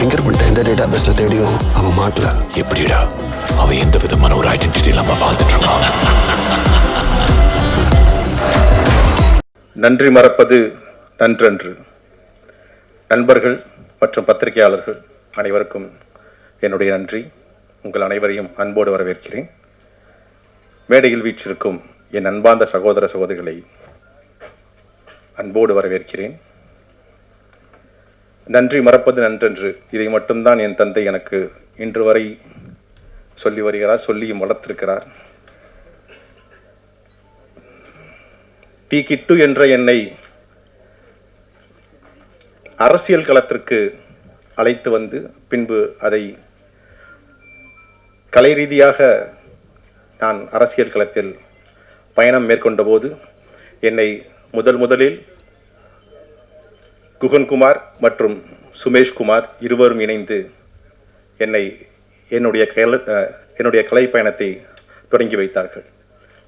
Finger print எந்த data பேஸ்ல தேடியும் அவன் மாட்டல. எப்படிடா அவன் எந்த விதமான ஒரு ஐடென்டிட்டி இல்லாம வாழ்ந்துட்டு இருக்கான்? நன்றி மறப்பது நன்றன்று. நண்பர்கள் மற்றும் பத்திரிகையாளர்கள் அனைவருக்கும் என்னுடைய நன்றி. உங்கள் அனைவரையும் அன்போடு வரவேற்கிறேன். மேடையில் வீற்றிருக்கும் என் அன்பார்ந்த சகோதர சகோதரிகளை அன்போடு வரவேற்கிறேன். நன்றி மறப்பது நன்றன்று, இதை மட்டும்தான் என் தந்தை எனக்கு இன்று வரை சொல்லி வருகிறார், சொல்லியும் வளர்த்திருக்கிறார். தீக்கிட்டு என்ற என்னை அரசியல் களத்திற்கு அழைத்து வந்து பின்பு அதை கலை ரீதியாக நான் அரசியல் களத்தில் பயணம் மேற்கொண்ட போது என்னை முதலில் குகன்குமார் மற்றும் சுமேஷ்குமார் இருவரும் இணைந்து என்னுடைய கலை பயணத்தை தொடங்கி வைத்தார்கள்.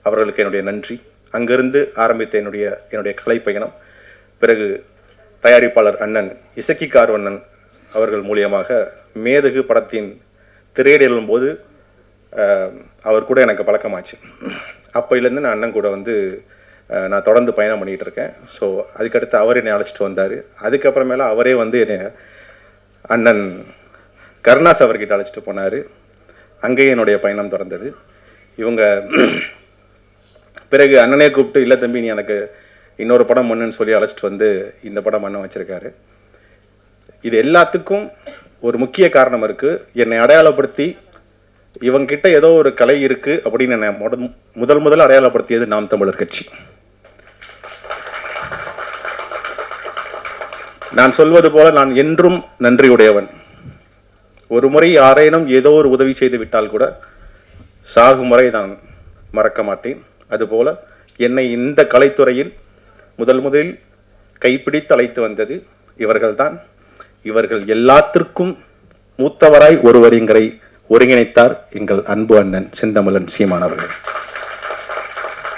அவர்களுக்கு என்னுடைய நன்றி. அங்கிருந்து ஆரம்பித்த என்னுடைய கலை பயணம் பிறகு தயாரிப்பாளர் அண்ணன் இசக்கி கார்வண்ணன் அவர்கள் மூலியமாக மேதகு படத்தின் திரையிடலும் போது அவர் கூட எனக்கு பழக்கமாச்சு. அப்போலேருந்து நான் அண்ணன் கூட வந்து நான் தொடர்ந்து பயணம் பண்ணிகிட்டு இருக்கேன். ஸோ அதுக்கடுத்து அவர் என்னை அழைச்சிட்டு வந்தார். அதுக்கப்புறமேல அவரே வந்து என்னை அண்ணன் கருணாஸ் அவர்கிட்ட அழைச்சிட்டு போனார். அங்கேயே என்னுடைய பயணம் தொடர்ந்தது. இவங்க பிறகு அண்ணனே கூப்பிட்டு, இல்லை தம்பி நீ எனக்கு இன்னொரு படம் பண்ணுன்னு சொல்லி அழைச்சிட்டு வந்து இந்த படம் பண்ண வச்சுருக்காரு. இது எல்லாத்துக்கும் ஒரு முக்கிய காரணம் இருக்குது. என்னை அடையாளப்படுத்தி இவங்கிட்ட ஏதோ ஒரு கலை இருக்குது அப்படின்னு என்னை முதல் அடையாளப்படுத்தியது நாம் தமிழர் கட்சி. நான் சொல்வது போல நான் என்றும் நன்றியுடையவன். ஒரு முறை யாரேனும் ஏதோ ஒரு உதவி செய்து விட்டால் கூட சாகும் முறை நான் மறக்க மாட்டேன். அதுபோல என்னை இந்த கலைத்துறையில் முதலில் கைப்பிடித்து அழைத்து வந்தது இவர்கள்தான். இவர்கள் எல்லாத்திற்கும் மூத்தவராய் ஒருவரிங்கரை ஒருங்கிணைத்தார் எங்கள் அன்பு அண்ணன் செந்தமிழன் சீமான் அவர்கள்.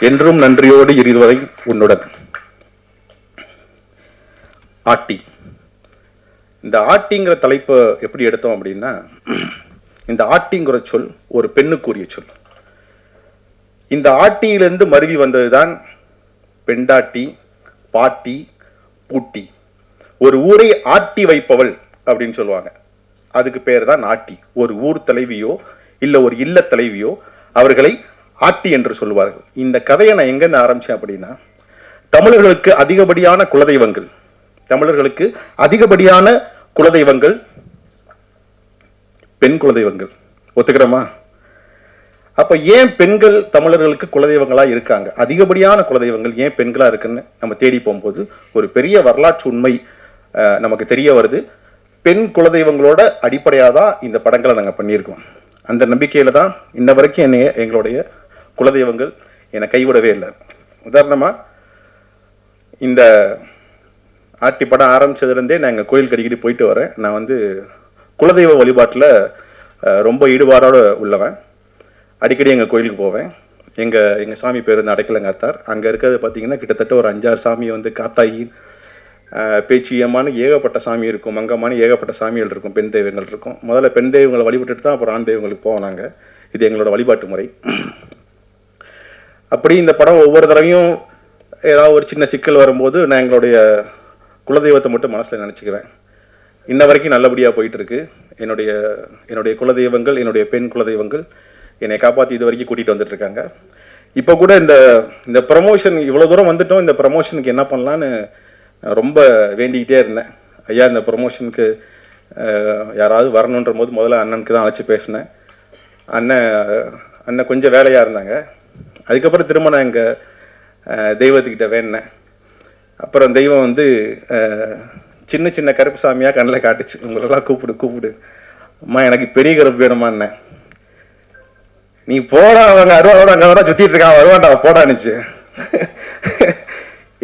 என்றும் நன்றியோடு இருவரை உன்னுடன். ஆட்டி, இந்த ஆட்டிங்கிற தலைப்பை எப்படி எடுத்தோம் அப்படின்னா, இந்த ஆட்டிங்கிற சொல் ஒரு பெண்ணுக்குரிய சொல். இந்த ஆட்டியிலிருந்து மருவி வந்ததுதான் பெண்டாட்டி, பாட்டி, பூட்டி. ஒரு ஊரை ஆட்டி வைப்பவள் அப்படின்னு சொல்லுவாங்க. அதுக்கு பேர் தான் ஆட்டி. ஒரு ஊர் தலைவியோ இல்லை ஒரு இல்ல தலைவியோ அவர்களை ஆட்டி என்று சொல்லுவார்கள். இந்த கதையை நான் எங்கேருந்து ஆரம்பிச்சேன் அப்படின்னா, தமிழர்களுக்கு அதிகப்படியான குலதெய்வங்கள் பெண் குலதெய்வங்கள். ஒத்துக்கிறோமா? அப்ப ஏன் பெண்கள் தமிழர்களுக்கு குலதெய்வங்களா இருக்காங்க? அதிகப்படியான குலதெய்வங்கள் ஏன் பெண்களா இருக்குன்னு நம்ம தேடி போகும்போது ஒரு பெரிய வரலாற்று உண்மை நமக்கு தெரிய வருது. பெண் குலதெய்வங்களோட அடிப்படையாக தான் இந்த படங்களை நாங்கள் பண்ணியிருக்கோம். அந்த நம்பிக்கையில தான் இன்ன வரைக்கும் எங்களுடைய குலதெய்வங்கள் என்னை கைவிடவே இல்லை. உதாரணமா இந்த ஆட்டி படம் ஆரம்பிச்சதுலேருந்தே நான் எங்கள் கோயிலுக்கு அடிக்கடி போயிட்டு வரேன். நான் வந்து குலதெய்வ வழிபாட்டில் ரொம்ப ஈடுபாடோடு உள்ளவன். அடிக்கடி எங்கள் கோயிலுக்கு போவேன். எங்கள் சாமி பேர் வந்து அடைக்கலங்காத்தார். அங்கே இருக்கிறது பார்த்தீங்கன்னா கிட்டத்தட்ட ஒரு 5-6 சாமி வந்து காத்தாயி, பேச்சியமான ஏகப்பட்ட சாமி இருக்கும், மங்கமான ஏகப்பட்ட சாமிகள் இருக்கும், பெண் தெய்வங்கள் இருக்கும். முதல்ல பெண் தெய்வங்களை வழிபட்டுட்டு தான் அப்புறம் ஆண் தெய்வங்களுக்கு போவோம் நாங்கள். இது எங்களோட வழிபாட்டு முறை. அப்படி இந்த படம் ஒவ்வொரு தடவையும் ஏதாவது ஒரு சின்ன சிக்கல் வரும்போது நான் எங்களுடைய குலதெய்வத்தை மட்டும் மனசில் நினச்சிக்குவேன். இன்ன வரைக்கும் நல்லபடியாக போயிட்டுருக்கு. என்னுடைய குலதெய்வங்கள், என்னுடைய பெண் குலதெய்வங்கள் என்னை காப்பாற்றி இது வரைக்கும் கூட்டிகிட்டு வந்துட்டுருக்காங்க. இப்போ கூட இந்த ப்ரமோஷன் இவ்வளோ தூரம் வந்துட்டோம், இந்த ப்ரமோஷனுக்கு என்ன பண்ணலான்னு ரொம்ப வேண்டிக்கிட்டே இருந்தேன். ஐயா இந்த ப்ரமோஷனுக்கு யாராவது வரணுன்ற போது முதல்ல அண்ணனுக்கு தான் அழைச்சி பேசினேன். அண்ணன் கொஞ்சம் வேலையாக இருந்தாங்க. அதுக்கப்புறம் திரும்ப நான் எங்கள் தெய்வத்துக்கிட்ட வேண்டினேன். அப்புறம் தெய்வம் வந்து சின்ன சின்ன கருப்பு சாமியாக கண்ணில் காட்டுச்சு. உங்களெல்லாம் கூப்பிடு அம்மா எனக்கு பெரிய கருப்பு வேணுமான்னு. நீ போடா, அவங்க அருவாவோட அங்கே தான் சுற்றிட்டு இருக்கான், வருவான்டா போடான்னுச்சு.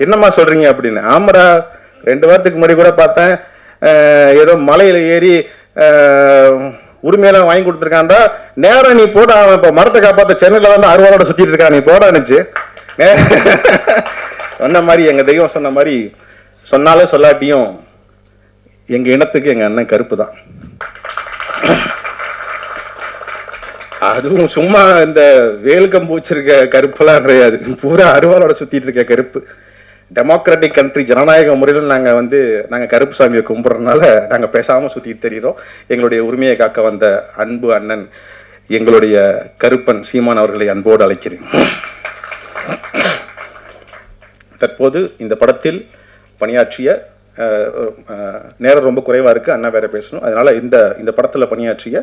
என்னம்மா சொல்றீங்க அப்படின்னு. ஆமரா 2 வாரத்துக்கு முன்னாடி கூட பார்த்தேன், ஏதோ மலையில ஏறி உரிமையெல்லாம் வாங்கி கொடுத்துருக்கான்டா. நேரம் நீ போட, அவன் இப்போ மரத்தை காப்பாற்ற சென்னையில் வந்து அருவாளோட சுற்றிட்டு இருக்கான், நீ போடான்னுச்சு. சொன்ன மாதிரி எங்கள் தெய்வம் சொன்ன மாதிரி சொன்னாலே சொல்லாட்டியும் எங்கள் இனத்துக்கு எங்கள் அண்ணன் கருப்பு தான். அதுவும் சும்மா இந்த வேல்கம்பு வச்சிருக்க கருப்பெல்லாம் கிடையாது, பூரா அருவாளோட சுத்திட்டு இருக்க கருப்பு. டெமோக்ராட்டிக் கண்ட்ரி, ஜனநாயக முறையில் நாங்கள் கருப்பு சாமியை கும்பிட்றதுனால நாங்கள் பேசாமல் சுற்றிட்டு தெரிகிறோம். எங்களுடைய உரிமையை காக்க வந்த அன்பு அண்ணன் எங்களுடைய கருப்பன் சீமான் அவர்களை அன்போடு அழைக்கிறேன். தற்போது இந்த படத்தில் பணியாற்றிய நேரம் ரொம்ப குறைவாக இருக்குது, அண்ணா வேற பேசணும், அதனால் இந்த படத்தில் பணியாற்றிய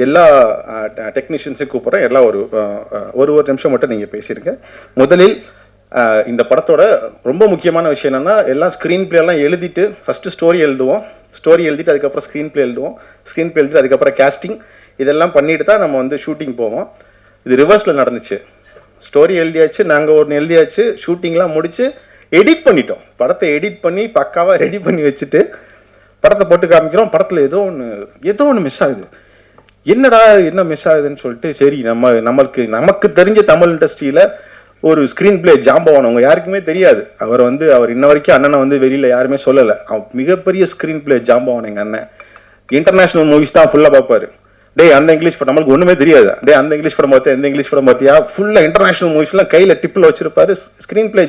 எல்லா டெக்னீஷியன்ஸையும் கூப்பிட்றேன். எல்லாம் ஒரு நிமிஷம் மட்டும் நீங்கள் பேசியிருங்க. முதலில் இந்த படத்தோட ரொம்ப முக்கியமான விஷயம் என்னென்னா, எல்லாம் ஸ்க்ரீன் பிளேலாம் எழுதிட்டு ஃபஸ்ட்டு ஸ்டோரி எழுதிட்டு அதுக்கப்புறம் ஸ்க்ரீன் பிளே எழுதிட்டு அதுக்கப்புறம் கேஸ்டிங் இதெல்லாம் பண்ணிட்டு தான் நம்ம ஷூட்டிங் போவோம். இது ரிவர்ஸில் நடந்துச்சு. ஸ்டோரி எழுதியாச்சு, நாங்கள் ஒன்று எழுதியாச்சு, ஷூட்டிங்லாம் முடித்து எடிட் பண்ணிட்டோம். படத்தை எடிட் பண்ணி பக்காவாக ரெடி பண்ணி வச்சுட்டு படத்தை போட்டு காமிக்கிறோம். படத்தில் ஏதோ ஒன்று மிஸ் ஆகுது. என்ன மிஸ் ஆகுதுன்னு சொல்லிட்டு, சரி நமக்கு தெரிஞ்ச தமிழ் இண்டஸ்ட்ரியில் ஒரு ஸ்க்ரீன் பிளே ஜாம்பவானவங்க யாருக்குமே தெரியாது. அவர் இன்ன வரைக்கும் அண்ணனை வெளியில் யாருமே சொல்லலை. மிகப்பெரிய ஸ்க்ரீன் பிளே ஜாம்பவான் எங்கள் அண்ணன். இன்டர்நேஷ்னல் மூவிஸ் தான் ஃபுல்லாக பார்ப்பாரு. அந்த இங்கிலீஷ் படம் நம்மளுக்கு ஒன்றுமே தெரியாது. அந்த இங்கிலீஷ் படம் பார்த்தியா, எந்த இங்கிலீஷ் படம் பார்த்தியா, ஃபுல்லாக இன்டர்நேஷ்னல் மூவிஸ்லாம் கையில் டிப்பில் வச்சிருப்பாரு. ஸ்க்ரீன் பிளே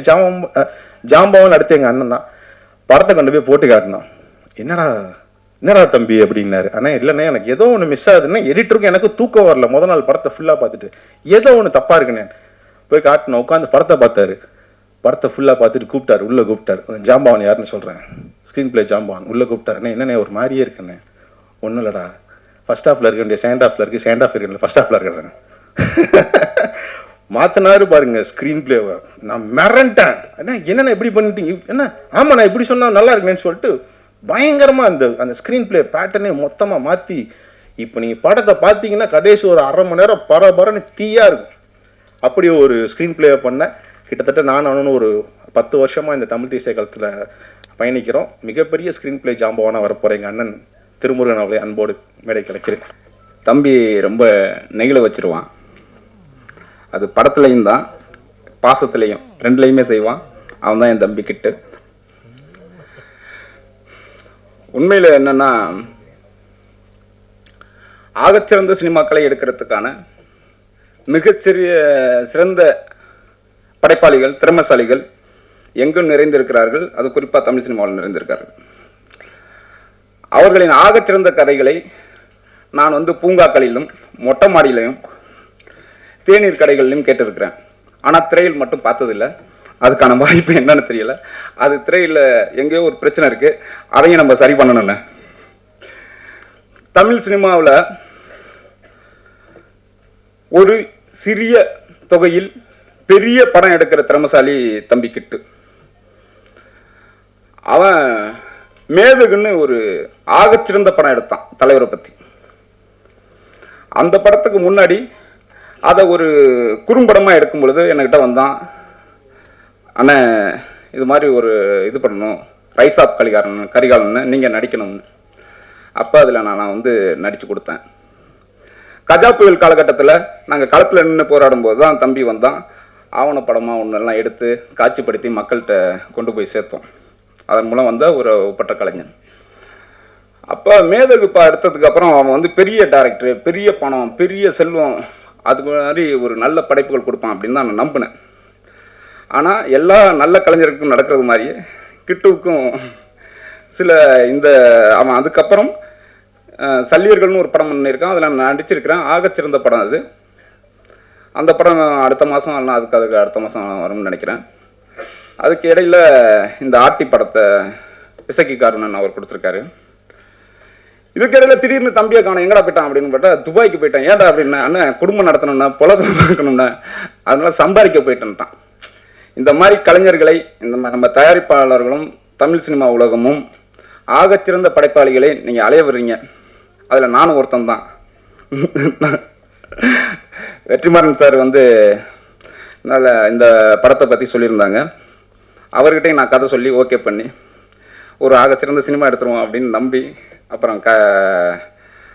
ஜாம்பவான் அடுத்து எங்கள் அண்ணன் தான். படத்தை கொண்டு போய் போட்டு காட்டினான். என்னடா தம்பி அப்படின்னாரு. ஆனால் இல்லைண்ணே, எனக்கு ஏதோ ஒன்று மிஸ் ஆகுதுன்னா, எடிட்டருக்கு எனக்கு தூக்கம் வரல. முதல் நாள் படத்தை ஃபுல்லாக பார்த்துட்டு ஏதோ ஒன்று தப்பாக இருக்குண்ணே போய் காட்டினோம். உட்காந்து படத்தை பார்த்தாரு. படத்தை ஃபுல்லாக பார்த்துட்டு உள்ளே கூப்பிட்டாரு. ஜாம்பவான் யாருன்னு சொல்கிறேன், ஸ்க்ரீன் பிளே ஜாம்பவான். உள்ளே கூப்பிட்டாருண்ணே. என்னண்ணே ஒரு மாதிரியே இருக்குண்ணே. ஒன்றும் இல்லைடா, ஃபர்ஸ்ட் ஹாஃபில் இருக்க வேண்டிய செகண்ட் ஹாஃபில் இருக்குது, செகண்ட் ஹாஃப் இருக்கு ஃபர்ஸ்ட் ஹாஃபில் இருக்கிறேன். மாற்றினாரு பாருங்க ஸ்க்ரீன் பிளேவை. நான் மிரண்டேன். என்னென்ன இப்படி பண்ணிட்டீங்க, என்ன ஆமாம் நான் இப்படி சொன்னால் நல்லா இருக்குன்னு சொல்லிட்டு பயங்கரமாக அந்த ஸ்க்ரீன் பிளே பேட்டர்னே மொத்தமாக மாற்றி, இப்போ நீங்கள் படத்தை பார்த்தீங்கன்னா கடைசி ஒரு அரை மணி நேரம் பரபரன்னு தீயாக இருக்கும். அப்படி ஒரு ஸ்க்ரீன் பிளேவை பண்ணேன். கிட்டத்தட்ட நான் ஒரு 10 வருஷமாக இந்த தமிழ் தேசிய காலத்தில் பயணிக்கிறோம். மிகப்பெரிய ஸ்க்ரீன் பிளே ஜாம்பவானாக வரப்போகிற எங்கள் அண்ணன் திருமுருகன் அவர்களை அன்போடு மேடை கிடைக்கிறேன். தம்பி ரொம்ப நெகிழ வச்சிருவான். அது படத்துலையும் தான், பாசத்துலையும், ரெண்டுலையுமே செய்வான். அவன் தான் என் தம்பி கிட்டு. உண்மையில் என்னன்னா, ஆகச்சிறந்த சினிமாக்களை எடுக்கிறதுக்கான சிறந்த படைப்பாளிகள், திறமைசாலிகள் எங்கும் நிறைந்திருக்கிறார்கள். அது குறிப்பாக தமிழ் சினிமாவில் நிறைந்திருக்கிறார்கள். அவர்களின் ஆகச்சிறந்த கதைகளை நான் பூங்காக்களிலும் மொட்டை மாடியிலையும் தேநீர் கடைகளிலும் கேட்டிருக்கிறேன். ஆனால் திரையில் மட்டும் பார்த்ததில்லை. அதுக்கான வாய்ப்பு என்னன்னு தெரியல. அது திரையில் எங்கேயோ ஒரு பிரச்சனை இருக்குது, அதையும் நம்ம சரி பண்ணணும்னு. தமிழ் சினிமாவில் ஒரு சிறிய தொகையில் பெரிய படம் எடுக்கிற திறமைசாலி தம்பி கிட்டு. அவன் மேதகுன்னு ஒரு ஆகச்சிறந்த படம் எடுத்தான் தலைவரை பற்றி. அந்த படத்துக்கு முன்னாடி அதை ஒரு குறும்படமாக எடுக்கும் பொழுது என்கிட்ட வந்தான். அண்ணன் இது மாதிரி ஒரு இது பண்ணணும், ரைஸ் ஆப் கரிகாலன்னு நீங்கள் நடிக்கணும்னு. அப்போ அதில் நான் நடித்து கொடுத்தேன். கஜா புயல் காலகட்டத்தில் நாங்கள் களத்தில் நின்று போராடும் போது தான் தம்பி வந்தான். ஆவண படமாக ஒன்றெல்லாம் எடுத்து காட்சிப்படுத்தி மக்கள்கிட்ட கொண்டு போய் சேர்த்தோம். அதன் மூலம் ஒரு ஒப்பற்ற கலைஞன். அப்போ மேதகுப்பா எடுத்ததுக்கப்புறம் அவன் பெரிய டைரக்டர், பெரிய பணம், பெரிய செல்வம், அதுக்கு மாதிரி ஒரு நல்ல படைப்புகள் கொடுப்பான் அப்படின்னு தான் நான் நம்பினேன். ஆனால் எல்லா நல்ல கலைஞருக்கும் நடக்கிறது மாதிரியே கிட்டுவுக்கும் சில அவன் அதுக்கப்புறம் சல்லியர்கள்னு ஒரு படம் பண்ணியிருக்கான். அதில் நான் நடிச்சிருக்கிறேன். ஆகச்சிறந்த படம் அது. அந்த படம் அடுத்த மாதம் இல்லைனா அதுக்கு அடுத்த மாதம் வரும்னு நினைக்கிறேன். அதுக்கு இடையில் இந்த ஆர்டி படத்தை இசக்கிக்காரன் அவர் கொடுத்துருக்காரு. இதுக்கு இடையில திடீர்னு தம்பியை காணும், எங்கடா போயிட்டான் அப்படின்னு பார்த்தா துபாய்க்கு போயிட்டான். ஏன்டா அப்படின்னா, அண்ணன் குடும்பம் நடத்தணும்னா, பொழப்பு பார்க்கணும்னா, அதனால சம்பாதிக்க போயிட்டான்ட்டான். இந்த மாதிரி கலைஞர்களை நம்ம தயாரிப்பாளர்களும் தமிழ் சினிமா உலகமும் ஆகச்சிறந்த படைப்பாளிகளை நீங்கள் அலைய வர்றீங்க. அதில் நானும் ஒருத்தன் தான். வெற்றிமாறன் சார் நல்ல இந்த படத்தை பற்றி சொல்லியிருந்தாங்க. அவர்கிட்டையும் நான் கதை சொல்லி ஓகே பண்ணி ஒரு ஆகச்சிறந்த சினிமா எடுத்துருவோம் அப்படின்னு நம்பி, அப்புறம்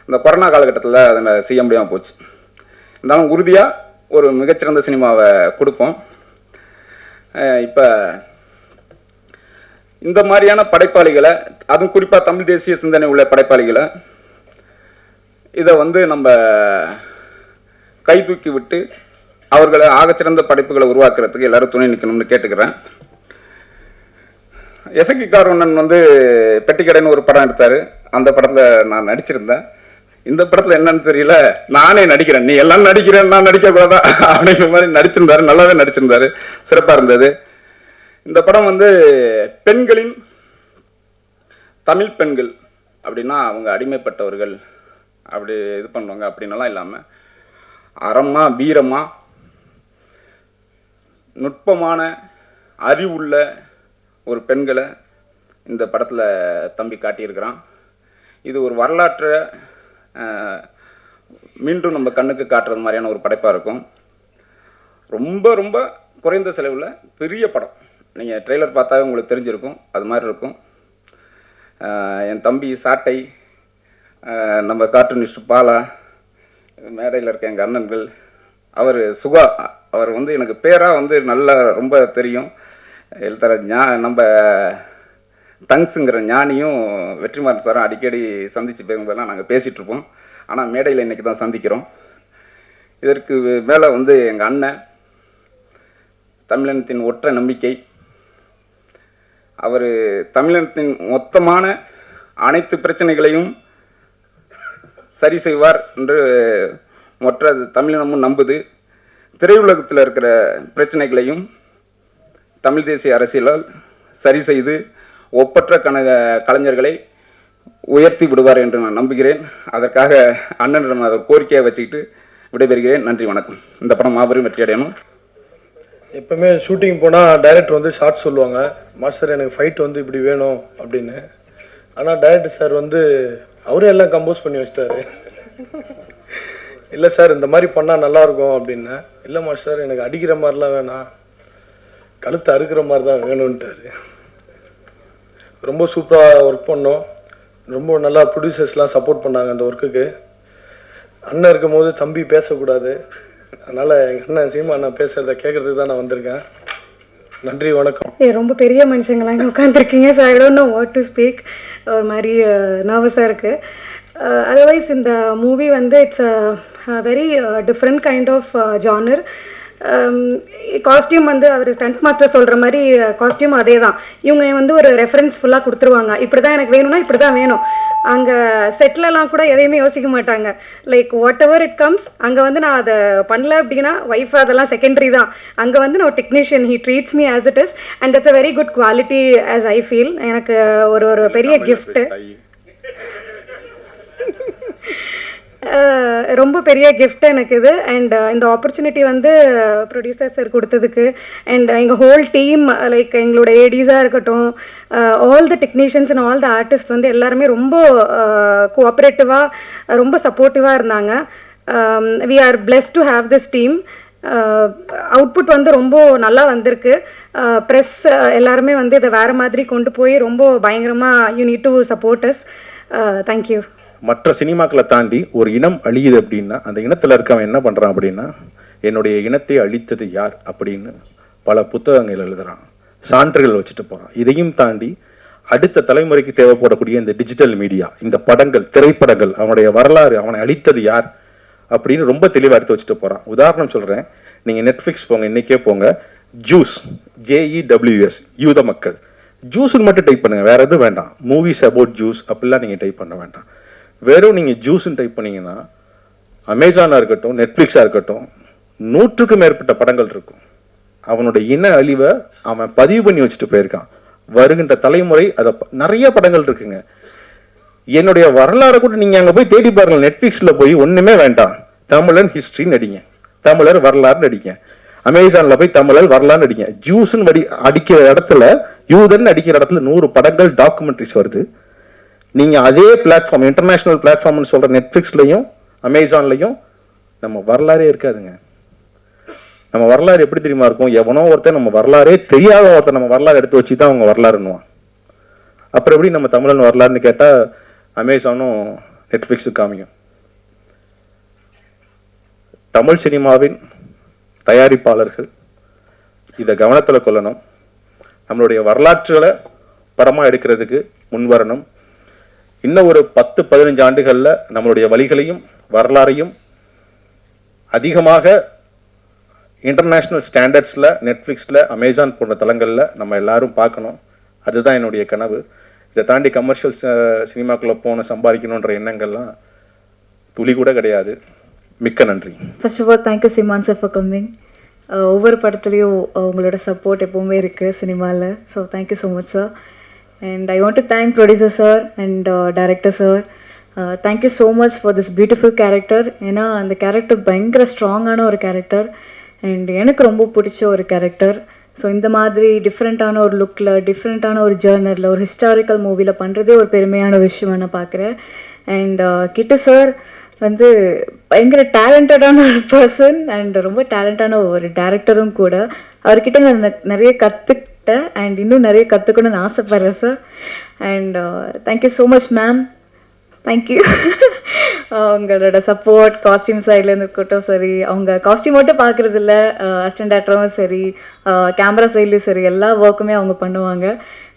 இந்த கொரோனா காலகட்டத்தில் அதை செய்ய முடியாமல் போச்சு. இருந்தாலும் உறுதியாக ஒரு மிகச்சிறந்த சினிமாவை கொடுப்போம். இப்போ இந்த மாதிரியான படைப்பாளிகளை, அதுவும் குறிப்பாக தமிழ் தேசிய சிந்தனை உள்ள படைப்பாளிகளை இதை நம்ம கை தூக்கி விட்டு அவர்களை ஆகச்சிறந்த படைப்புகளை உருவாக்குறதுக்கு எல்லாரும் துணை நிற்கணும்னு கேட்டுக்கிறேன். எசக்கி கார்வண்ணன் வந்து பெட்டிக்கடைன்னு ஒரு படம் எடுத்தார். அந்த படத்தில் நான் நடிச்சிருந்தேன். இந்த படத்தில் என்னன்னு தெரியல, நானே நடிக்கிறேன், நீ எல்லாம் நடிக்கிறேன், நான் நடிக்கக்கூடாதா அப்படிங்கிற மாதிரி நடிச்சிருந்தாரு. நல்லாவே நடிச்சிருந்தாரு, சிறப்பாக இருந்தது. இந்த படம் வந்து பெண்களின் தமிழ் பெண்கள் அப்படின்னா அவங்க அடிமைப்பட்டவர்கள் அப்படி இது பண்ணுவாங்க அப்படின்னலாம் இல்லாமல் அறமா வீரமா நுட்பமான அறிவுள்ள ஒரு பெண்களை இந்த படத்தில் தம்பி காட்டியிருக்கிறான். இது ஒரு வரலாற்றை மீண்டும் நம்ம கண்ணுக்கு காட்டுறது மாதிரியான ஒரு படைப்பாக இருக்கும். ரொம்ப ரொம்ப குறைந்த செலவில் பெரிய படம். நீங்கள் ட்ரெய்லர் பார்த்தாவே உங்களுக்கு தெரிஞ்சிருக்கும், அது மாதிரி இருக்கும். என் தம்பி சாட்டை, நம்ம கார்ட்டூனிஸ்ட் பாலா, மேடையில் இருக்க எங்கள் அண்ணன்கள், அவர் சுகா, அவர் வந்து எனக்கு பேராக வந்து நல்லா ரொம்ப தெரியும். எழுத்தர நம்ம தங்ஸுங்கிற ஞானியும் வெற்றிமாறன் சாரும் அடிக்கடி சந்தித்து பேசும்போதெல்லாம் நாங்கள் பேசிகிட்ருப்போம். ஆனால் மேடையில் இன்றைக்கி தான் சந்திக்கிறோம். இதற்கு மேலே வந்து எங்கள் அண்ணன் தமிழினத்தின் ஒற்றை நம்பிக்கை, அவர் தமிழினத்தின் மொத்தமான அனைத்து பிரச்சனைகளையும் சரி செய்வார் என்று மொத்த தமிழினமும் நம்புது. திரையுலகத்தில் இருக்கிற பிரச்சனைகளையும் தமிழ் தேசிய அரசியலால் சரி செய்து ஒப்பற்ற கலைஞர்களை உயர்த்தி விடுவார் என்று நான் நம்புகிறேன். அதற்காக அண்ணனிடம் அதை கோரிக்கையை வச்சுக்கிட்டு விடைபெறுகிறேன். நன்றி, வணக்கம். இந்த படம் மாபெரும் வெற்றி அடையணும். எப்பவுமே ஷூட்டிங் போனால் டைரக்டர் வந்து ஷார்ட் சொல்லுவாங்க, மாஸ்டர் எனக்கு ஃபைட் வந்து இப்படி வேணும் அப்படின்னு. ஆனால் டைரக்டர் சார் வந்து அவரே எல்லாம் கம்போஸ் பண்ணி வச்சிட்டாரு. இல்லை சார் இந்த மாதிரி பண்ணால் நல்லாயிருக்கும் அப்படின்னா, இல்லை மாஸ்டர் எனக்கு அடிக்கிற மாதிரிலாம் வேணாம், கழுத்தை அறுக்கிற மாதிரி தான் வேணும்ன்ட்டாரு. ரொம்ப சூப்பராக ஒர்க் பண்ணோம். ரொம்ப நல்லா ப்ரொடியூசர்ஸ்லாம் சப்போர்ட் பண்ணாங்க அந்த ஒர்க்குக்கு. அண்ணன் இருக்கும் போது தம்பி பேசக்கூடாது, அதனால் எங்கள் அண்ணன் சீமா அண்ணன் பேசுகிறத கேட்குறதுக்கு தான் நான் வந்திருக்கேன். நன்றி, வணக்கம். ரொம்ப பெரிய மனுஷங்களாம் இங்கே உட்காந்துருக்கீங்க. So I don't know what to speak. ஒரு மாதிரி நர்வஸாக இருக்குது. அதர்வைஸ் இந்த மூவி வந்து it's a very different kind of genre. Costume வந்து அவர் ஸ்டண்ட் மாஸ்டர் சொல்கிற மாதிரி காஸ்டியூம் அதே தான். இவங்க வந்து ஒரு ரெஃபரன்ஸ் ஃபுல்லாக கொடுத்துருவாங்க, இப்படி தான் எனக்கு வேணும்னா இப்படி தான் வேணும். அங்கே செட்டிலலாம் கூட எதையுமே யோசிக்க மாட்டாங்க. Like what ever it comes, அங்கே வந்து நான் அதை பண்ணல அப்படின்னா ஒய்ஃப் அதெல்லாம் செகண்டரி தான். அங்கே வந்து நான் technician, he treats me as it is and it's a very good quality as I feel. எனக்கு ஒரு பெரிய கிஃப்ட்டு, ரொம்ப பெரிய கிஃப்ட் எனக்கு இது. அண்ட் இந்த ஆப்பர்ச்சுனிட்டி வந்து ப்ரொடியூசர் சார் கொடுத்ததுக்கு அண்ட் எங்கள் ஹோல் டீம், லைக் எங்களோட ஏடிஸாக இருக்கட்டும், all the technicians and all the artist வந்து எல்லாருமே ரொம்ப கோஆப்ரேட்டிவாக, ரொம்ப சப்போர்ட்டிவாக இருந்தாங்க. We are blessed to have this team. Output வந்து ரொம்ப நல்லா வந்திருக்கு. ப்ரெஸ் எல்லாருமே வந்து இதை வேறு மாதிரி கொண்டு போய் ரொம்ப பயங்கரமாக you need to support us. Thank you. மற்ற சினிமாக்களை தாண்டி ஒரு இனம் அழியுது அப்படின்னா அந்த இனத்தில் இருக்கவன் என்ன பண்ணுறான் அப்படின்னா, என்னுடைய இனத்தை அழித்தது யார் அப்படின்னு பல புத்தகங்கள் எழுதுகிறான், சான்றுகள் வச்சுட்டு போகிறான். இதையும் தாண்டி அடுத்த தலைமுறைக்கு தேவைப்படக்கூடிய இந்த டிஜிட்டல் மீடியா, இந்த படங்கள், திரைப்படங்கள், அவனுடைய வரலாறு, அவனை அழித்தது யார் அப்படின்னு ரொம்ப தெளிவாக எடுத்து வச்சுட்டு போகிறான். உதாரணம் சொல்கிறேன், நீங்கள் நெட்ஃப்ளிக்ஸ் போங்க, இன்றைக்கே போங்க, ஜூஸ், JEWS, யூத மக்கள், ஜூஸ்ன்னு மட்டும் டைப் பண்ணுங்கள், வேறு எதுவும் வேண்டாம். மூவிஸ் அபவுட் ஜூஸ் அப்படிலாம் நீங்கள் டைப் பண்ண வேண்டாம். வெறும் நீங்கள் ஜூஸ்ன்னு டைப் பண்ணிங்கன்னா அமேசானாக இருக்கட்டும், நெட்ஃப்ளிக்ஸாக இருக்கட்டும், 100க்கும் மேற்பட்ட படங்கள் இருக்கும். அவனுடைய இன அழிவை அவன் பதிவு பண்ணி வச்சுட்டு போயிருக்கான். வருகின்ற தலைமுறை அதை நிறைய படங்கள் இருக்குங்க. என்னுடைய வரலாறு கூட நீங்கள் அங்கே போய் தேடி பாருங்கள். நெட்ஃப்ளிக்ஸில் போய் ஒன்றுமே வேண்டாம், தமிழன் ஹிஸ்ட்ரின்னு அடிங்க, தமிழர் வரலாறுன்னு அடிங்க, அமேசானில் போய் தமிழர் வரலாறுன்னு அடிங்க. ஜூஸ்ன்னு அடிக்கிற இடத்துல, யூதன் அடிக்கிற இடத்துல 100 படங்கள், டாக்குமெண்ட்ரிஸ் வருது. நீங்கள் அதே பிளாட்ஃபார்ம், இன்டர்நேஷ்னல் பிளாட்ஃபார்ம்னு சொல்கிற நெட்ஃப்ளிக்ஸ்லையும் அமேசான்லையும் நம்ம வரலாறே இருக்காதுங்க. நம்ம வரலாறு எப்படி தெரியுமா இருக்கும்? எவனோ ஒருத்தர் நம்ம வரலாறே தெரியாத ஒருத்தர் நம்ம வரலாறு எடுத்து வச்சு தான் அவங்க வரலாறுன்னுவான். அப்புறம் எப்படி நம்ம தமிழன் வரலாறுன்னு கேட்டால் அமேசானும் நெட்ஃப்ளிக்ஸும் காமியும். தமிழ் சினிமாவின் தயாரிப்பாளர்கள் இதை கவனத்தில் கொள்ளணும். நம்மளுடைய வரலாற்றுகளை படமாக எடுக்கிறதுக்கு முன்வரணும். இன்னும் ஒரு 10-15 ஆண்டுகளில் நம்மளுடைய வழிகளையும் வரலாறையும் அதிகமாக இன்டர்நேஷ்னல் ஸ்டாண்டர்ட்ஸில் நெட்ஃப்ளிக்ஸில் அமேசான் போன்ற தளங்களில் நம்ம எல்லாரும் பார்க்கணும். அதுதான் என்னுடைய கனவு. இதை தாண்டி கமர்ஷியல் சினிமாக்குள்ளே போன சம்பாதிக்கணுன்ற எண்ணங்கள்லாம் துளி கூட கிடையாது. மிக்க நன்றி. First of all thank you Seeman sir for coming. ஒவ்வொரு படத்துலையும் உங்களோட சப்போர்ட் எப்போவுமே இருக்குது சினிமாவில். So thank you so much sir. And I want to thank producer sir and director sir. Thank you so much for this beautiful character. ஏன்னா அந்த கேரக்டர் பயங்கர ஸ்ட்ராங்கான ஒரு கேரக்டர் அண்ட் எனக்கு ரொம்ப பிடிச்ச ஒரு கேரக்டர். ஸோ இந்த மாதிரி டிஃப்ரெண்ட்டான ஒரு லுக்கில், டிஃப்ரெண்ட்டான ஒரு ஜேர்னரில், ஒரு ஹிஸ்டாரிக்கல் மூவியில் பண்ணுறதே ஒரு பெருமையான விஷயம் நான் பார்க்குறேன். அண்ட் கிட்டு சார் வந்து பயங்கர டேலண்டடான ஒரு பர்சன் அண்ட் ரொம்ப டேலண்டான ஒரு டேரக்டரும் கூட. அவர்கிட்ட நான் நிறைய கற்றுக்கிட்டேன் அண்ட் இன்னும் நிறைய கற்றுக்கணும்னு ஆசைப்பட்றேன் sir. And thank you so much ma'am. Thank you. அவங்களோட சப்போர்ட் காஸ்டியூம் சைட்லேருந்து இருக்கட்டும் சரி, அவங்க காஸ்டியூம் மட்டும் பார்க்குறது இல்லை, அசிஸ்டன்ட் டேரக்டரும் சரி, கேமரா சைட்லேயும் சரி, எல்லா ஒர்க்குமே அவங்க பண்ணுவாங்க.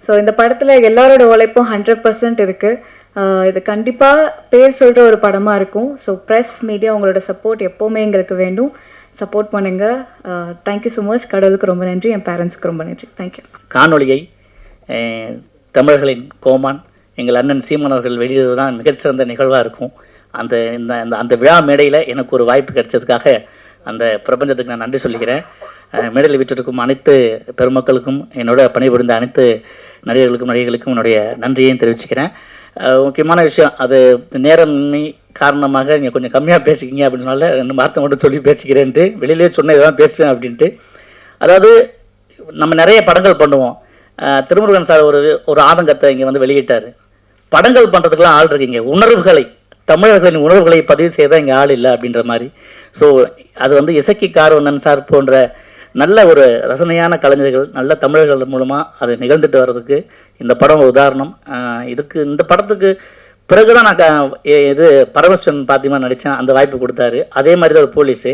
ஸோ இந்த படத்தில் எல்லாரோட உழைப்பும் 100% இருக்குது. இது கண்டிப்பாக பேர் சொல்கிற ஒரு படமாக இருக்கும். ஸோ ப்ரெஸ் மீடியா உங்களோட சப்போர்ட் எப்போவுமே எங்களுக்கு வேண்டும். சப்போர்ட் பண்ணுங்கள். Thank you so much. கடவுளுக்கு ரொம்ப நன்றி, என் பேரண்ட்ஸுக்கு ரொம்ப நன்றி. தேங்க்யூ. காணொலியை தமிழர்களின் கோமான் எங்கள் அண்ணன் சீமான் அவர்கள் வெளியிடுவது தான் மிகச்சிறந்த நிகழ்வாக இருக்கும். அந்த இந்த அந்த விழா மேடையில் எனக்கு ஒரு வாய்ப்பு கிடைச்சதுக்காக அந்த பிரபஞ்சத்துக்கு நான் நன்றி சொல்லிக்கிறேன். மேடையில் விட்டிருக்கும் அனைத்து பெருமக்களுக்கும், என்னோட பணிபுரிந்த அனைத்து நடிகர்களுக்கும் என்னுடைய நன்றியையும் தெரிவிச்சுக்கிறேன். முக்கியமான விஷயம், அது நேரமின்மை காரணமாக நீங்கள் கொஞ்சம் கம்மியாக பேசிக்கிங்க அப்படின்னு சொன்னால 2 வார்த்தை மட்டும் சொல்லி பேசிக்கிறேன்ட்டு வெளியிலே சொன்ன இதெல்லாம் பேசுவேன் அப்படின்ட்டு. அதாவது நம்ம நிறைய படங்கள் பண்ணுவோம். திருமுருகன் சார் ஒரு ஆதங்கத்தை இங்கே வந்து வெளியிட்டார். படங்கள் பண்ணுறதுக்கெலாம் ஆள் இருக்கீங்க, உணர்வுகளை, தமிழர்களின் உணர்வுகளை பதிவு செய்தால் இங்கே ஆள் இல்லை அப்படின்ற மாதிரி. ஸோ அது வந்து இசக்கி கார்வண்ணன் சார் போன்ற நல்ல ஒரு ரசனையான கலைஞர்கள், நல்ல தமிழர்கள் மூலமாக அது நிகழ்ந்துட்டு வர்றதுக்கு இந்த படம் ஒரு உதாரணம். இந்த படத்துக்கு பிறகு தான் நான் இது பரமசிவன் பாத்தியமாக நடித்தேன், அந்த வாய்ப்பு கொடுத்தாரு. அதே மாதிரி தான் ஒரு போலீஸு,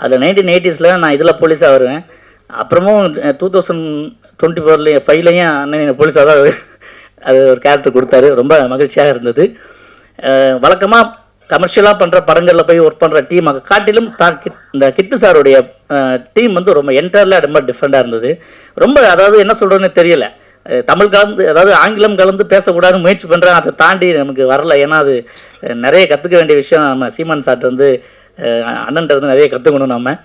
அதில் 1980s நான் இதில் போலீஸாக வருவேன். அப்புறமும் 2024-5 அண்ணன் போலீஸாக தான் அது ஒரு கேரக்டர் கொடுத்தாரு. ரொம்ப மகிழ்ச்சியாக இருந்தது. வழக்கமாக கமர்ஷியலாக பண்ணுற படங்களில் போய் ஒர்க் பண்ணுற டீம் காட்டிலும் இந்த கிட்டு சாருடைய டீம் வந்து ரொம்ப என்டர்ல ரொம்ப டிஃப்ரெண்ட்டாக இருந்தது. ரொம்ப அதாவது என்ன சொல்கிறதுன்னு தெரியலை. தமிழ் கலந்து, அதாவது ஆங்கிலம் கலந்து பேசக்கூடாதுன்னு முயற்சி பண்ணுறேன், அதை தாண்டி நமக்கு வரல. ஏன்னா அது நிறைய கற்றுக்க வேண்டிய விஷயம். நம்ம சீமான் சார்ட்டு வந்து அண்ணன்ட்ட வந்து நிறைய கற்றுக்கணும் நம்ம.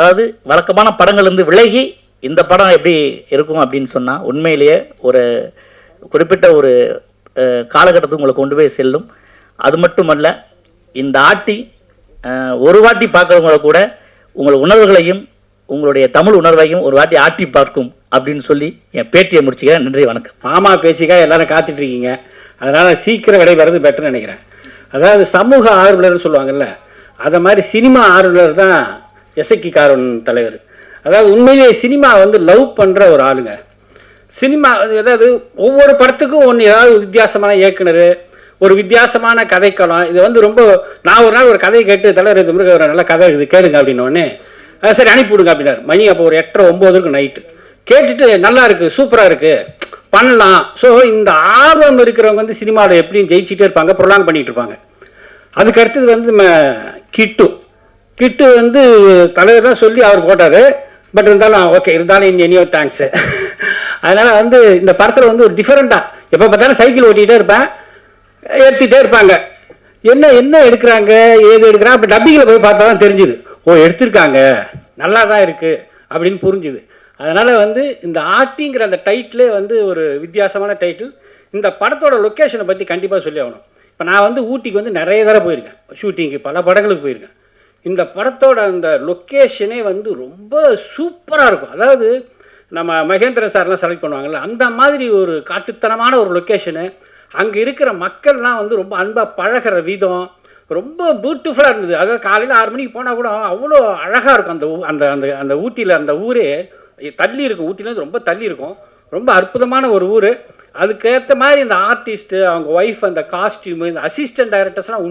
அதாவது வழக்கமான படங்கள்லேருந்து விலகி இந்த படம் எப்படி இருக்கும் அப்படின்னு சொன்னால் உண்மையிலேயே ஒரு குறிப்பிட்ட ஒரு காலகட்டத்துக்கு உங்களை கொண்டு போய் செல்லும். அது மட்டுமல்ல, இந்த ஆட்டி ஒரு வாட்டி பார்க்குறவங்கள கூட உங்கள் உணர்வுகளையும் உங்களுடைய தமிழ் உணர்வையும் ஒரு வாட்டி ஆட்டி பார்க்கும் அப்படின்னு சொல்லி என் பேட்டியை முடிச்சுக்கிறேன். நன்றி, வணக்கம். மாமா பேச்சுக்காக எல்லாரும் காத்துட்ருக்கீங்க, அதனால் சீக்கிரம் விடைபெறது பெட்டர்னு நினைக்கிறேன். அதாவது சமூக ஆர்வலர்னு சொல்லுவாங்கல்ல, அதை மாதிரி சினிமா ஆர்வலர் தான் இசக்கி கார்வண்ணன் தலைவர். அதாவது உண்மையிலேயே சினிமா வந்து லவ் பண்ணுற ஒரு ஆளுங்க. சினிமா அதாவது ஒவ்வொரு படத்துக்கும் ஒன்று ஏதாவது வித்தியாசமான இயக்குனர், ஒரு வித்தியாசமான கதைக்களம். இது வந்து ரொம்ப, நான் ஒரு நாள் ஒரு கதையை கேட்டு தலைவர் இது முருக ஒரு நல்ல கதை இது கேளுங்க அப்படின்னோடனே சரி அனுப்பிவிடுங்க அப்படின்னாரு. மணி அப்போ ஒரு 8:30-9 நைட்டு கேட்டுட்டு நல்லா இருக்குது, சூப்பராக இருக்குது, பண்ணலாம். ஸோ இந்த ஆர்வம் இருக்கிறவங்க வந்து சினிமாவில் எப்படியும் ஜெயிச்சுட்டே இருப்பாங்க, ப்ரொலாங் பண்ணிகிட்டு இருப்பாங்க. அதுக்கு அடுத்தது வந்து கிட்டு வந்து தலைவர் தான் சொல்லி அவர் போட்டார். பட் இருந்தாலும் ஓகே, இருந்தாலும் எனியோ தேங்க்ஸு. அதனால் வந்து இந்த படத்தில் வந்து ஒரு டிஃப்ரெண்ட்டாக எப்போ பார்த்தாலும் சைக்கிள் ஓட்டிகிட்டே இருப்பேன், எடுத்துகிட்டே இருப்பாங்க. என்ன எடுக்கிறாங்க, ஏது எடுக்கிறாங்க. அப்போ டப்பிங்கில் போய் பார்த்தா தான் தெரிஞ்சுது, ஓ எடுத்திருக்காங்க, நல்லா தான் இருக்குது அப்படின்னு புரிஞ்சுது. அதனால் வந்து இந்த ஆர்டிங்கிற அந்த டைட்டிலே வந்து ஒரு வித்தியாசமான டைட்டில். இந்த படத்தோட லொக்கேஷனை பற்றி கண்டிப்பாக சொல்லி ஆகணும். இப்போ நான் வந்து ஊட்டிக்கு வந்து நிறைய தடவை போயிருக்கேன், ஷூட்டிங்கு பல படங்களுக்கு போயிருக்கேன். இந்த படத்தோட அந்த லொக்கேஷனே வந்து ரொம்ப சூப்பராக இருக்கும். அதாவது நம்ம மகேந்திர சார்லாம் செலக்ட் பண்ணுவாங்கள்ல, அந்த மாதிரி ஒரு காட்டுத்தனமான ஒரு லொக்கேஷனு. அங்கே இருக்கிற மக்கள்லாம் வந்து ரொம்ப அன்பாக பழகிற விதம் ரொம்ப பியூட்டிஃபுல்லாக இருந்தது. அதாவது காலையில் 6 மணிக்கு போனால் கூட அவ்வளோ அழகாக இருக்கும். அந்த அந்த அந்த ஊட்டியில் அந்த ஊரே தள்ளி இருக்கும், ஊட்டிலேருந்து ரொம்ப தள்ளி இருக்கும். ரொம்ப அற்புதமான ஒரு ஊர். அதுக்கேற்ற மாதிரி இந்த ஆர்டிஸ்ட்டு, அவங்க ஒய்ஃப், அந்த காஸ்டியூமு, இந்த அசிஸ்டன்ட் டைரக்டர்ஸ்லாம்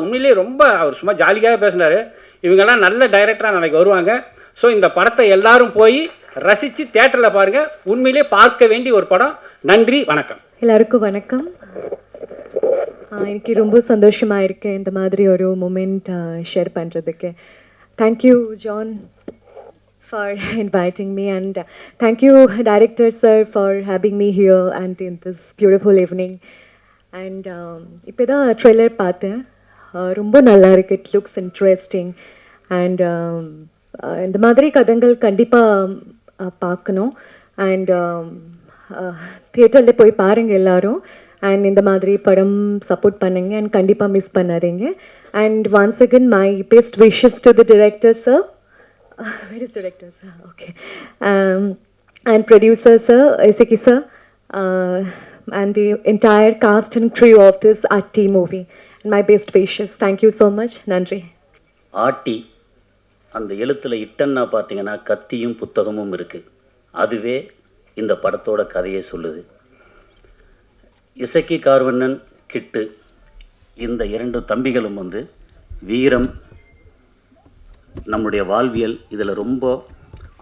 உண்மையிலே ரொம்ப அவர் சும்மா ஜாலியாக பேசினார். இவங்கெல்லாம் நல்ல டைரக்டராக நாளைக்கு வருவாங்க. ஸோ இந்த படத்தை எல்லாரும் போய் ரசித்து தியேட்டரில் பாருங்கள். உண்மையிலே பார்க்க வேண்டிய ஒரு படம். நன்றி, வணக்கம். எல்லாருக்கும் வணக்கம். எனக்கு ரொம்ப சந்தோஷமாக இருக்கு இந்த மாதிரி ஒரு மூமெண்ட் ஷேர் பண்ணுறதுக்கு. Thank you John for inviting me and thank you director sir for having me here and in this beautiful evening. And இப்போ தான் ட்ரெய்லர் பார்த்தேன், ரொம்ப நல்லா இருக்கு. இட் லுக்ஸ் இன்ட்ரெஸ்டிங் அண்ட் இந்த மாதிரி கதைகள் கண்டிப்பாக பார்க்கணும். அண்ட் தியேட்டரில் போய் பாருங்கள் எல்லாரும். அண்ட் இந்த மாதிரி படம் சப்போர்ட் பண்ணுங்க அண்ட் கண்டிப்பாக மிஸ் பண்ணாதீங்க. And once again my best wishes to the director sir. Where is director sir? Okay. And producer sir, Iseki sir, and the entire cast and crew of this Atti movie. And my best wishes. Thank you so much. Nandri. ஆட்டி அந்த எழுத்தில் இட்டன்னா பார்த்தீங்கன்னா கத்தியும் புத்தகமும் இருக்குது. அதுவே இந்த படத்தோட கதையை சொல்லுது. இசக்கி கார்வண்ணன் கிட்டு இந்த இரண்டு தம்பிகளும் வந்து வீரம், நம்முடைய வாழ்வியல் இதில் ரொம்ப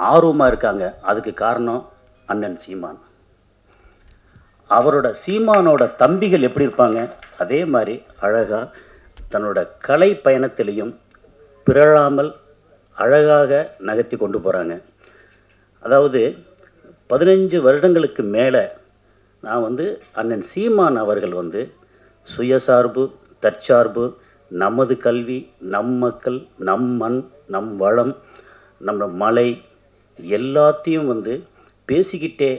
ஆர்வமாக இருக்காங்க. அதுக்கு காரணம் அண்ணன் சீமான். அவரோட சீமானோட தம்பிகள் எப்படி இருப்பாங்க அதே மாதிரி அழகாக தன்னோட கலை பயணத்திலையும் பிறழாமல் அழகாக நகர்த்தி கொண்டு போகிறாங்க. அதாவது 15 வருடங்களுக்கு மேலே நான் வந்து அண்ணன் சீமான் அவர்கள் வந்து சுயசார்பு, தற்சார்பு, நமது கல்வி, நம் மக்கள், நம் மண், நம் வளம், நம்ம மலை எல்லாத்தையும் வந்து பேசிக்கிட்டே,